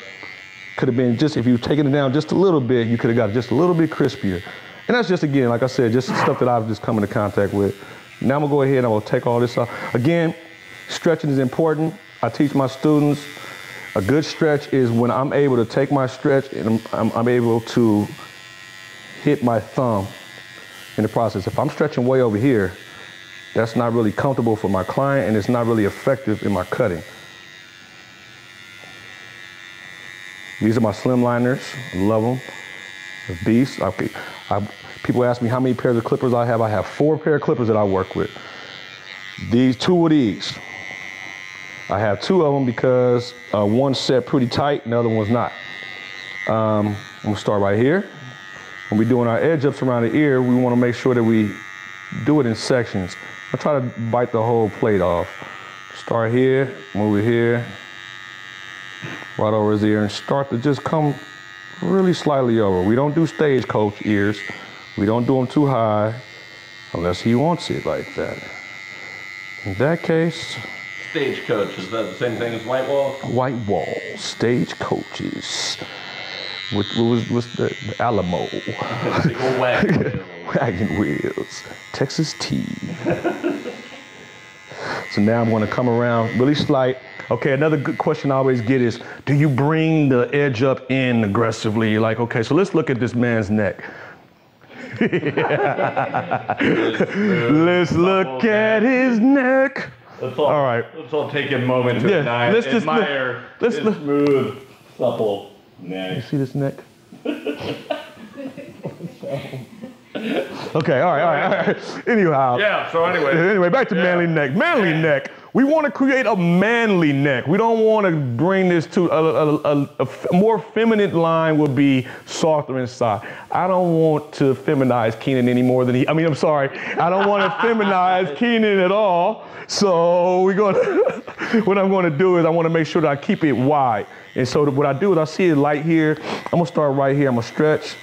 could have been just, if you've taken it down just a little bit, you could have got it just a little bit crispier. And that's just, again, like I said, just stuff that I've just come into contact with. Now I'm gonna go ahead and I'm gonna take all this off. Again, stretching is important. I teach my students, a good stretch is when I'm able to take my stretch and I'm able to hit my thumb in the process. If I'm stretching way over here, That's not really comfortable for my client, and it's not really effective in my cutting. These are my slimliners. I love them. The beast. Okay. People ask me how many pairs of clippers I have. I have 4 pair of clippers that I work with. Two of these. I have 2 of them because one's set pretty tight and the other one's not. I'm gonna start right here. When we're doing our edge ups around the ear, we wanna make sure that we do it in sections. I try to bite the whole plate off. Start here, move it here, right over his ear, and start to just come really slightly over. We don't do stagecoach ears. We don't do them too high unless he wants it like that. In that case, Stagecoach, is that the same thing as white wall? white wall, stagecoaches. What's the Alamo? Big old wagon wheel. Wagon wheels, Texas tea. So now I'm gonna come around really slight. Okay, another good question I always get is, do you bring the edge up in aggressively? You're like, okay, so let's look at this man's neck. Let's look at his neck. All right. Let's all take a moment to admire his smooth, supple neck. You see this neck? Okay, all right. Anyhow. Yeah, so anyway. Back to manly neck. Manly neck. We want to create a manly neck. We don't want to bring this to a more feminine line would be softer inside. I don't want to feminize Keenan any more than I don't want to feminize Keenan at all. So what I'm going to do is I want to make sure that I keep it wide. And so what I do is I see it light here. I'm going to start right here. I'm going to stretch.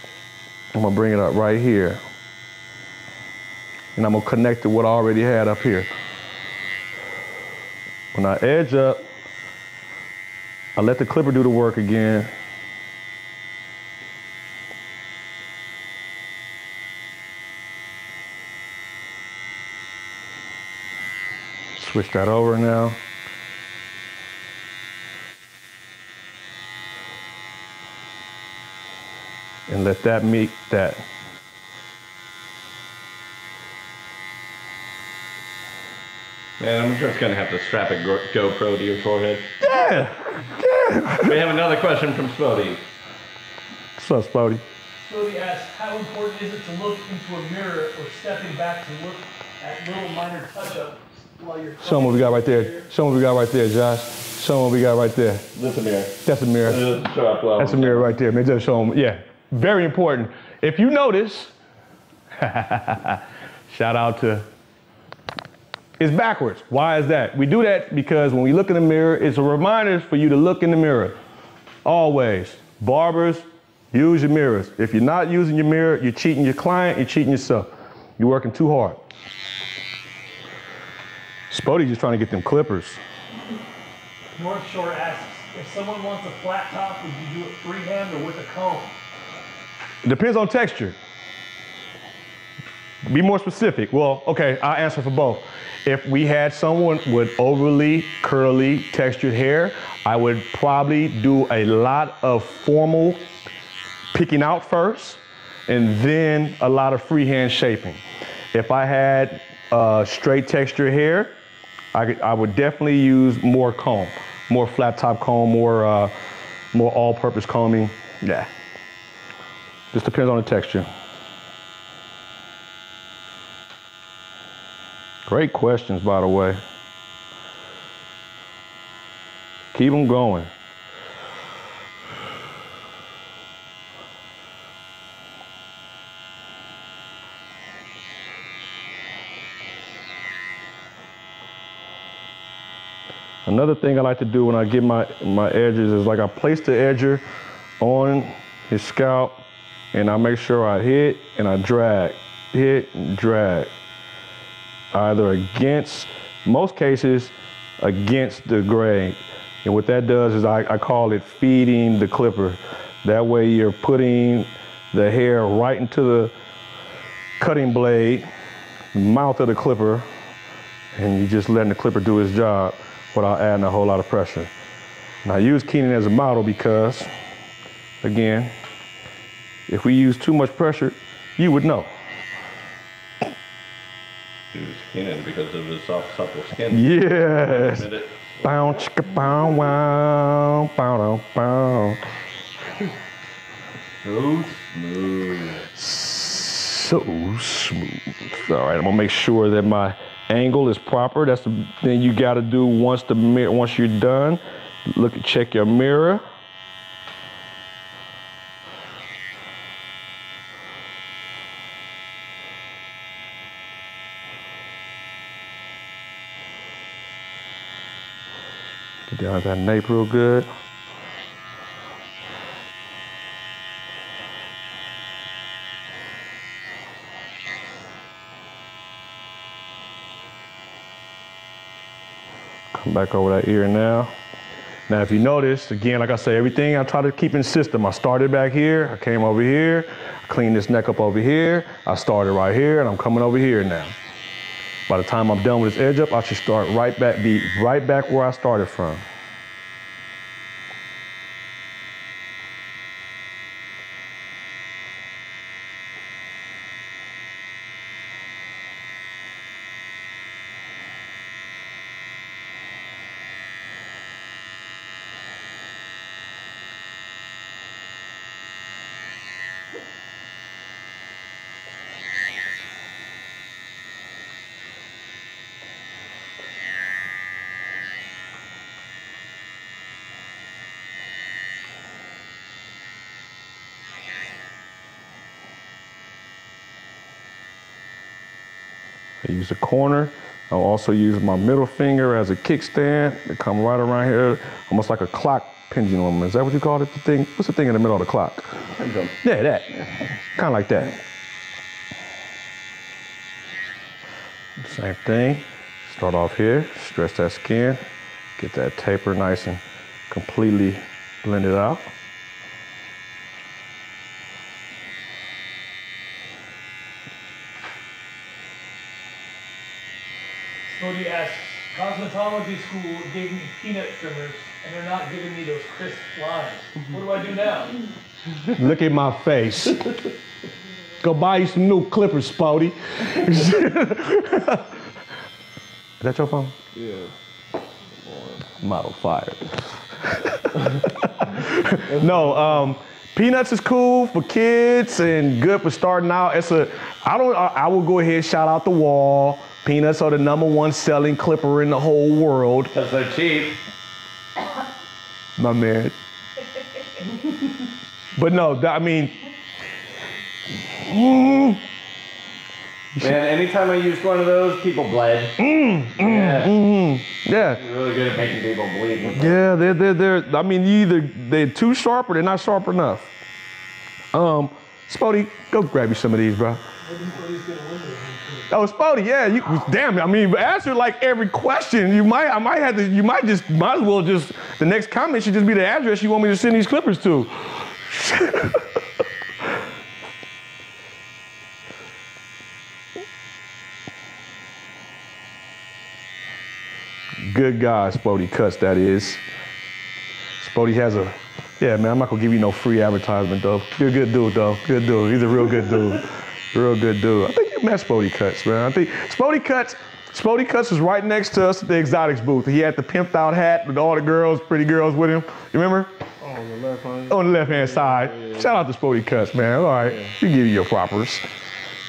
I'm going to bring it up right here. And I'm going to connect to what I already had up here. When I edge up, I let the clipper do the work again. Switch that over now. And let that meet that. Man, I'm just gonna have to strap a GoPro to your forehead. Yeah. We have another question from Spody. What's up, Spody? Spody asks, how important is it to look into a mirror or stepping back to look at little minor touch-ups while you're Show them what we got right there. Show them what we got right there, Josh. Show them what we got right there. That's a mirror. That's a mirror. That's a mirror right there. Man, just show them. Yeah, very important. If you notice, shout out to, it's backwards. Why is that? We do that because when we look in the mirror, it's a reminder for you to look in the mirror. Always. Barbers, use your mirrors. If you're not using your mirror, you're cheating your client, you're cheating yourself. You're working too hard. Spody's just trying to get them clippers. North Shore asks, if someone wants a flat top, would you do it freehand or with a comb? It depends on texture. Be more specific. Well, okay, I'll answer for both. If we had someone with overly curly textured hair, I would probably do a lot of formal picking out first and then a lot of freehand shaping. If I had straight textured hair, I would definitely use more comb, more flat top comb, more all-purpose combing. Yeah. Just depends on the texture. Great questions, by the way. Keep them going. Another thing I like to do when I get my edges is like I place the edger on his scalp and I make sure I hit and I drag, hit and drag. Either against, most cases, against the grain. And what that does is I call it feeding the clipper. That way you're putting the hair right into the cutting blade, mouth of the clipper, and you're just letting the clipper do its job without adding a whole lot of pressure. And I use Keenan as a model because, again, if we use too much pressure, you would know. Use Keenan because of his soft, supple skin. Yes. Bow, chicka, bow, wow, bow, bow. So smooth. So smooth. All right, I'm gonna make sure that my angle is proper. That's the thing you gotta do once you're done. Check your mirror. Get down that nape real good. Come back over that ear now. Now, if you notice, again, like I say, everything I try to keep in system. I started back here, I came over here, I cleaned this neck up over here, I started right here, and I'm coming over here now. By the time I'm done with this edge up, I should start be right back where I started from. I use the corner. I'll also use my middle finger as a kickstand to come right around here, almost like a clock pendulum. Is that what you call it? The thing? What's the thing in the middle of the clock? Pendulum. Yeah, that. Kind of like that. Same thing. Start off here, stretch that skin, get that taper nice and completely blended out. Cody asks, cosmetology school gave me peanut trimmers and they're not giving me those crisp lines. What do I do now? Look at my face. Go buy you some new clippers, Spody. Is that your phone? Yeah. Model fire. No, peanuts is cool for kids and good for starting out. I will go ahead and shout out the wall. Peanuts are the #1 selling clipper in the whole world. Because they're cheap. My man. But no, I mean, Man, anytime I used one of those, people bled. yeah. You're really good at making people bleed. Yeah, I mean, either they're too sharp or they're not sharp enough. Spody, go grab you some of these, bro. Oh, Spody, yeah, damn it. I mean, answer like every question. The next comment should just be the address you want me to send these clippers to. Good guy, Spody Cuts, that is. Spody has yeah, man, I'm not gonna give you no free advertisement, though. You're a good dude, though. Good dude. He's a real good dude. Real good dude. I think you met Spody Cuts, man. I think Spody Cuts was right next to us at the exotics booth. He had the pimped out hat with all the girls, pretty girls with him. You remember? On the left hand. On the left-hand side. Yeah. Shout out to Spody Cuts, man. All right, yeah. She give you your propers.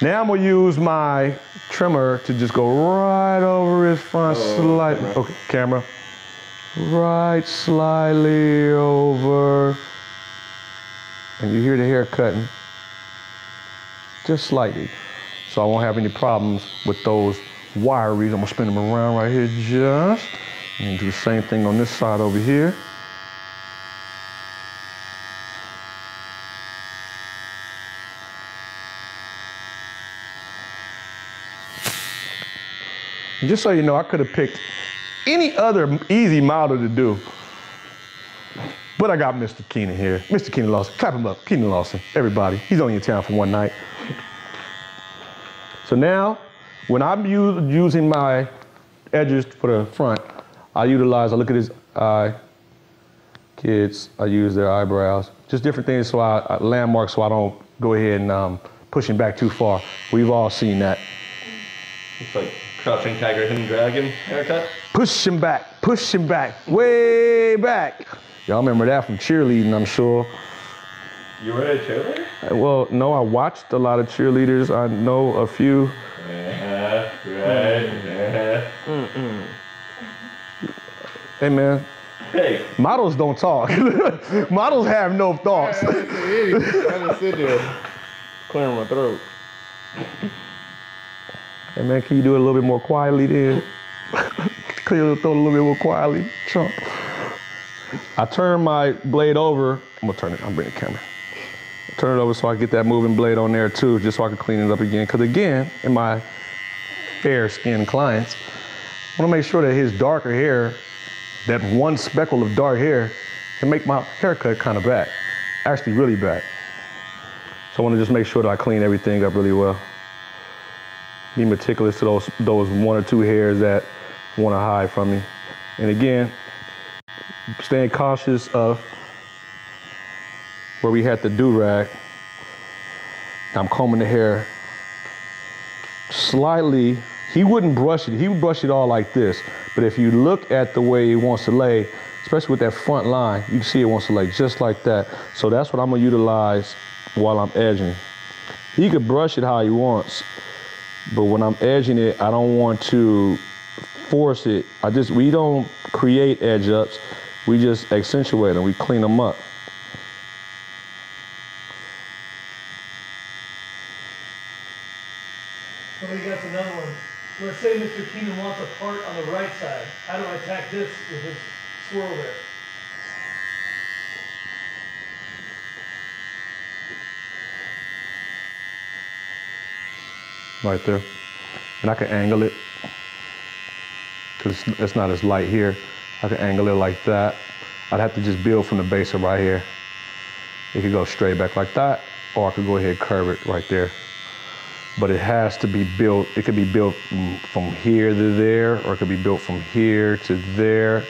Now I'm gonna use my trimmer to just go right over his front slightly. Okay, camera. Right slightly over. And you hear the hair cutting. Just slightly. So I won't have any problems with those wiries. I'm gonna spin them around right here just. And do the same thing on this side over here. And just so you know, I could have picked any other easy model to do. But I got Mr. Keenan here. Mr. Keenan Lawson. Clap him up. Keenan Lawson. Everybody. He's only in town for one night. So now, when I'm using my edges for the front, I look at his eye. Kids, I use their eyebrows. Just different things so I landmark so I don't go ahead and push him back too far. We've all seen that. like crouching tiger, hidden dragon haircut. Push him back, way back. Y'all remember that from cheerleading, I'm sure. You were a cheerleader? Well, no, I watched a lot of cheerleaders. I know a few. Yeah, right. Yeah. Hey, man. Hey. Models don't talk. Models have no thoughts. I just sit there, clearing my throat. Hey, man, can you do it a little bit more quietly then? Clear your throat a little bit more quietly, chump. I turn my blade over. I'm gonna bring the camera. Turn it over so I get that moving blade on there too, just so I can clean it up again. Because again, in my fair-skinned clients, I want to make sure that his darker hair, that one speckle of dark hair, can make my haircut kind of back, actually really back. So I want to just make sure that I clean everything up really well. Be meticulous to those one or two hairs that want to hide from me. And again, staying cautious of where we had the do-rag. I'm combing the hair slightly. He wouldn't brush it. He would brush it all like this. But if you look at the way he wants to lay, especially with that front line, you can see it wants to lay just like that. So that's what I'm gonna utilize while I'm edging. He could brush it how he wants, but when I'm edging it, I don't want to force it. We don't create edge ups. We just accentuate them. We clean them up. So he got another one. Let's say Mr. Keenan wants a part on the right side. How do I tack this with his swirl there? Right there. And I can angle it, because it's not as light here. I can angle it like that. I'd have to just build from the base of right here. It could go straight back like that, or I could go ahead and curve it right there. But it has to be built, it could be built from here to there, or it could be built from here to there,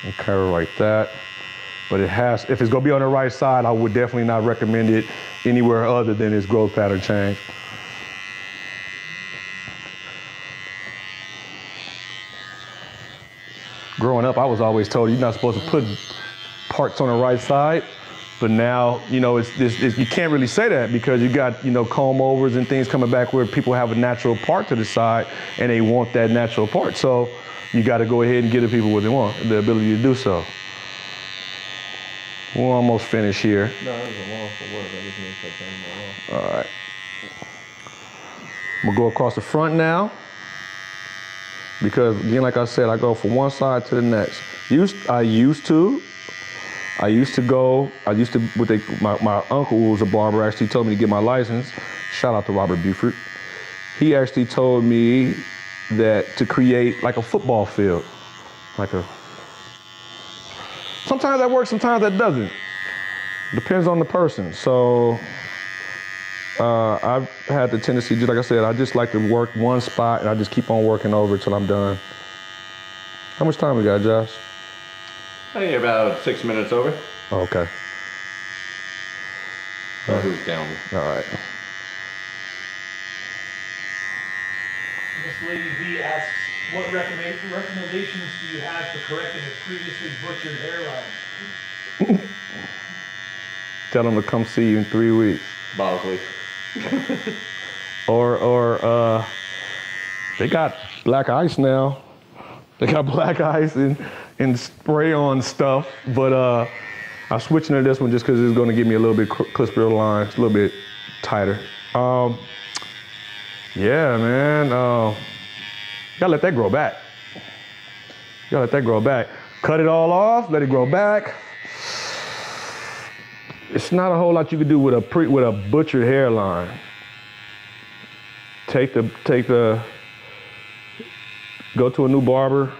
and curve like that. But it has, if it's gonna be on the right side, I would definitely not recommend it anywhere other than its growth pattern change. Growing up, I was always told you're not supposed to put parts on the right side. But now, you know, you can't really say that, because you got, you know, comb overs and things coming back where people have a natural part to the side and they want that natural part. So you got to go ahead and give the people what they want, the ability to do so. We're almost finished here. No, that was a long for work. I just need to take that more. All right. We'll go across the front now, because again, like I said, I go from one side to the next. I used to my uncle, who was a barber, actually told me to get my license. Shout out to Robert Buford. He actually told me that to create like a football field, sometimes that works, sometimes that doesn't. Depends on the person. So I've had the tendency, just like I said, I just like to work one spot and I just keep on working over till I'm done. How much time we got, Josh? I think you're about 6 minutes over. Oh, okay. Who's down? All right. Miss Lady V asks, what recommendations do you have for correcting a previously butchered hairline? Tell them to come see you in 3 weeks. Bosley. Or they got black ice now. They got black ice and spray on stuff, but I'm switching to this one just because it's going to give me a little bit crisper lines, a little bit tighter. Yeah, man. You gotta let that grow back. You gotta let that grow back. Cut it all off, let it grow back. It's not a whole lot you can do with a butchered hairline. Go to a new barber.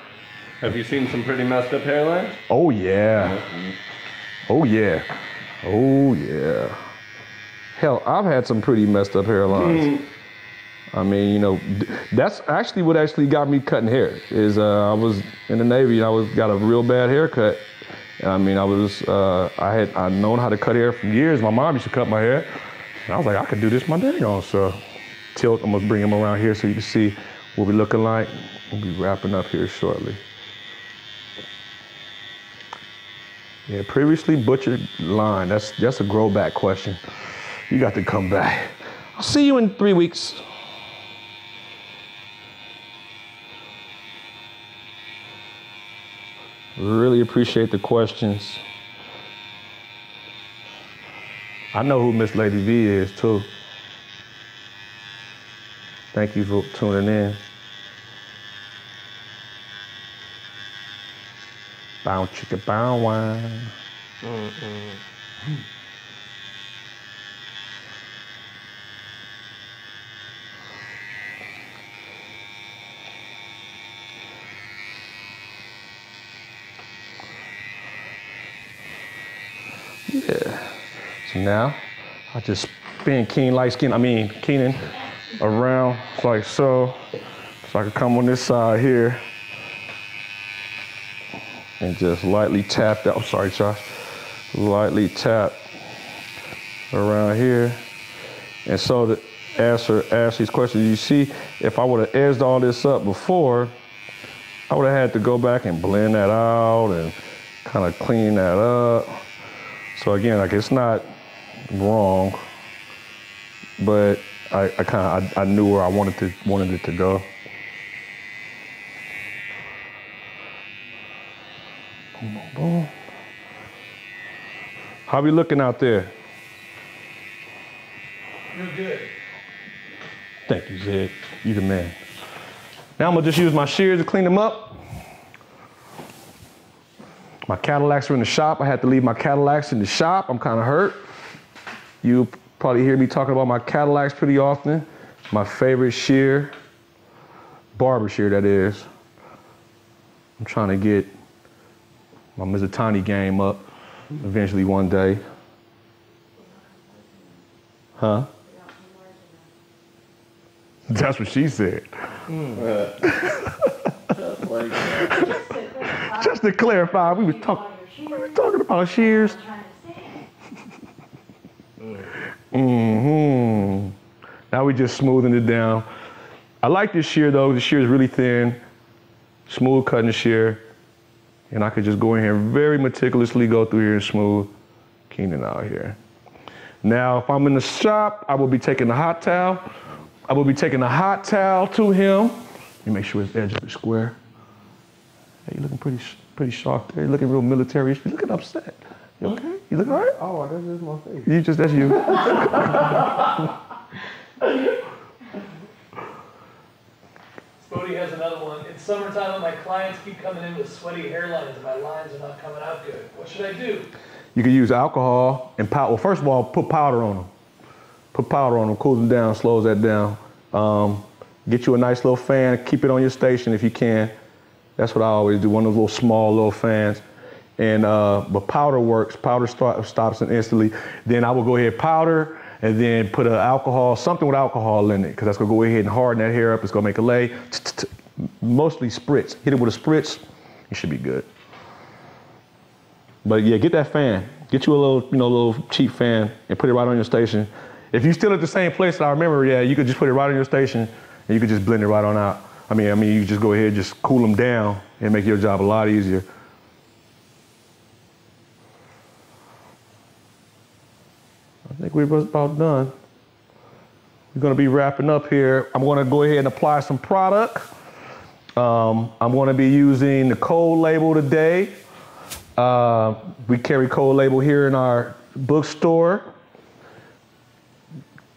Have you seen some pretty messed up hairlines? Oh yeah. Oh yeah. Oh yeah. Hell, I've had some pretty messed up hairlines. I mean, you know, that's actually what actually got me cutting hair. Is I was in the Navy and I got a real bad haircut. I mean, I'd known how to cut hair for years. My mom used to cut my hair. And I was like, I could do this my dang on. So I'm gonna bring him around here so you can see will be looking like. We'll be wrapping up here shortly. Yeah, previously butchered line. That's a grow back question. You got to come back. I'll see you in 3 weeks. Really appreciate the questions. I know who Miss Lady V is too. Thank you for tuning in. Bow chicka bow wine. Yeah. So now I just spin Keenan around like so. So I can come on this side here and just lightly tap that. I'm sorry, Josh. Lightly tap around here. And so to answer Ashley's question, you see, if I would have edged all this up before, I would have had to go back and blend that out and kind of clean that up. So again, like it's not wrong, but I knew where I wanted it to go. Boom, boom, boom. How we looking out there? You're good. Thank you, Zed. You the man. Now I'm gonna just use my shears to clean them up. My Cadillacs are in the shop. I had to leave my Cadillacs in the shop. I'm kind of hurt. You probably hear me talking about my Cadillacs pretty often. My favorite shear, barber shear that is. I'm trying to get my Mizutani game up eventually one day. Huh? That's what she said. Just to clarify, we were talking about shears. Now we just smoothing it down. I like this shear though. The shear is really thin, smooth cutting the shear. And I could just go in here and very meticulously go through here and smooth Keenan out here. Now, if I'm in the shop, I will be taking the hot towel. I will be taking the hot towel to him. Let me make sure his edge is square. Hey, you're looking pretty sharp there. You're looking real military. You're looking upset. You okay? You look all right? Oh, that's just my face. That's you. Spody has another one. In summertime, my clients keep coming in with sweaty hairlines and my lines are not coming out good. What should I do? You can use alcohol and powder. Well, first of all, put powder on them. Put powder on them, cools them down, slows that down. Get you a nice little fan, keep it on your station if you can. That's what I always do, one of those little small little fans. And but powder works, powder stops it instantly. Then I will go ahead powder and then put something with alcohol in it, because that's gonna go ahead and harden that hair up. It's gonna make a lay. Mostly spritz. Hit it with a spritz, you should be good. But yeah, get that fan. Get you a little cheap fan and put it right on your station. If you're still at the same place that I remember, yeah, you could just put it right on your station and you could just blend it right on out. I mean, you just go ahead, just cool them down and make your job a lot easier. I think we're about done. We're gonna be wrapping up here. I'm gonna go ahead and apply some product. I'm gonna be using the Cold Label today. We carry Cold Label here in our bookstore.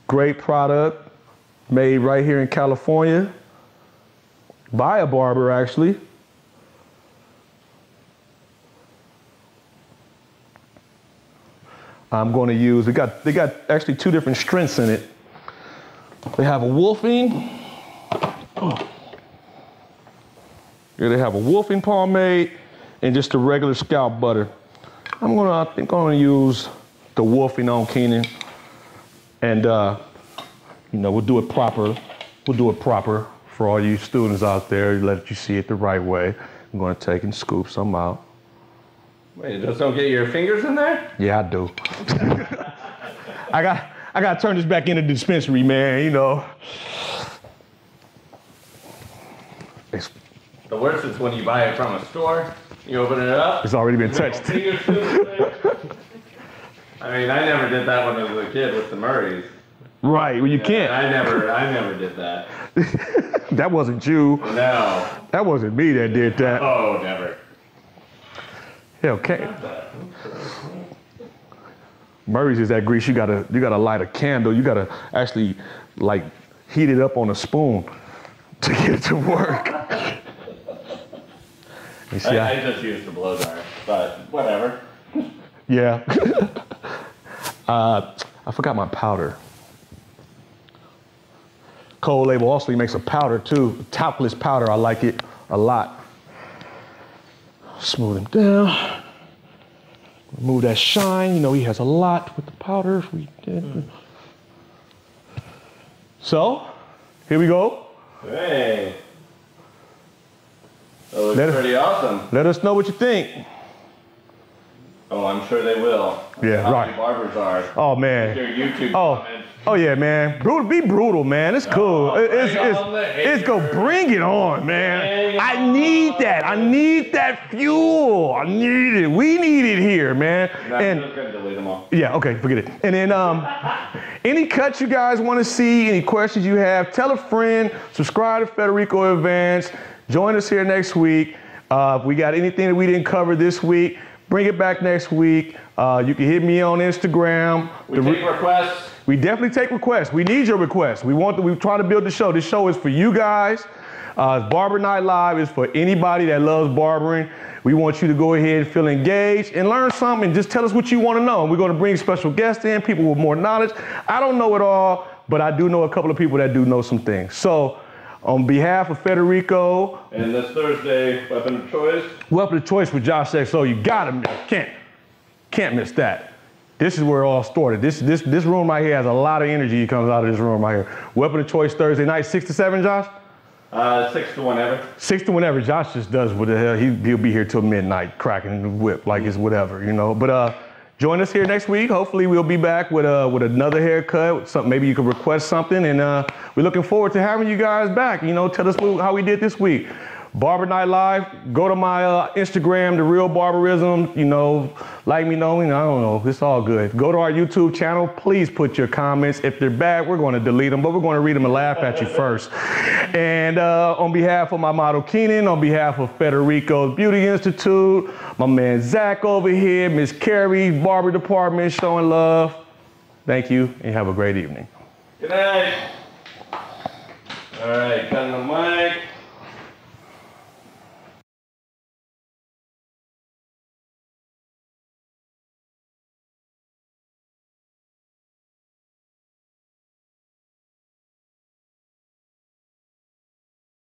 Great product, made right here in California, by a barber actually. I'm going to use, they got actually two different strengths in it. They have a wolfing. Here they have a wolfing pomade and just a regular scalp butter. I think I'm gonna use the wolfing on Keenan, and we'll do it proper. We'll do it proper for all you students out there. Let you see it the right way. I'm gonna take and scoop some out. Wait, just don't get your fingers in there? Yeah, I do. I got to turn this back into the dispensary, man. The worst is when you buy it from a store, you open it up. It's already been touched. I mean, I never did that when I was a kid with the Murrays. Right, well you can't. I never did that. That wasn't you. No. That wasn't me that did that. Oh, never. Yeah, okay. Murray's is that grease. You gotta light a candle. You gotta actually like heat it up on a spoon to get it to work. You see, I just used the blow dryer, but whatever. Yeah. I forgot my powder. Cold Label also makes a powder too, talcless powder. I like it a lot. Smooth him down. Remove that shine. You know he has a lot with the powders we did. So, here we go. Hey. That looks pretty awesome. Let us know what you think. Oh, I'm sure they will. Yeah, How right. many barbers are. Oh man. Your YouTube comments. Oh yeah, man. Be brutal, man. It's cool. It's go bring it on, man. I need that. I need that fuel. I need it. We need it here, man. I'm just gonna delete them all. Yeah, okay, forget it. And then any cuts you guys want to see, any questions you have, tell a friend, subscribe to Federico Advanced, join us here next week. If we got anything that we didn't cover this week, bring it back next week. You can hit me on Instagram. We take requests. We definitely take requests. We need your requests. We try to build the show. This show is for you guys. Barber Night Live is for anybody that loves barbering. We want you to go ahead and feel engaged and learn something and just tell us what you want to know. We're going to bring special guests in, people with more knowledge. I don't know it all, but I do know a couple of people that do know some things. So on behalf of Federico. And this Thursday, weapon of choice. Weapon of choice with Josh XO. You got to can't miss that. This is where it all started. This room right here has a lot of energy that comes out of this room right here. Weapon of choice Thursday night, 6 to 7, Josh? 6 to whenever. 6 to whenever. Josh just does what the hell. He'll be here till midnight, cracking the whip like it's whatever, you know. But join us here next week. Hopefully we'll be back with another haircut. Something maybe you can request something, and we're looking forward to having you guys back. You know, tell us how we did this week. Barber Night Live. Go to my Instagram, The Real Barberism. You know, like me, know me. I don't know. It's all good. Go to our YouTube channel. Please put your comments. If they're bad, we're going to delete them, but we're going to read them and laugh at you first. And on behalf of my model Keenan, on behalf of Federico's Beauty Institute, my man Zach over here, Miss Carrie, Barber Department, showing love. Thank you, and have a great evening. Good night. All right, cutting the mic.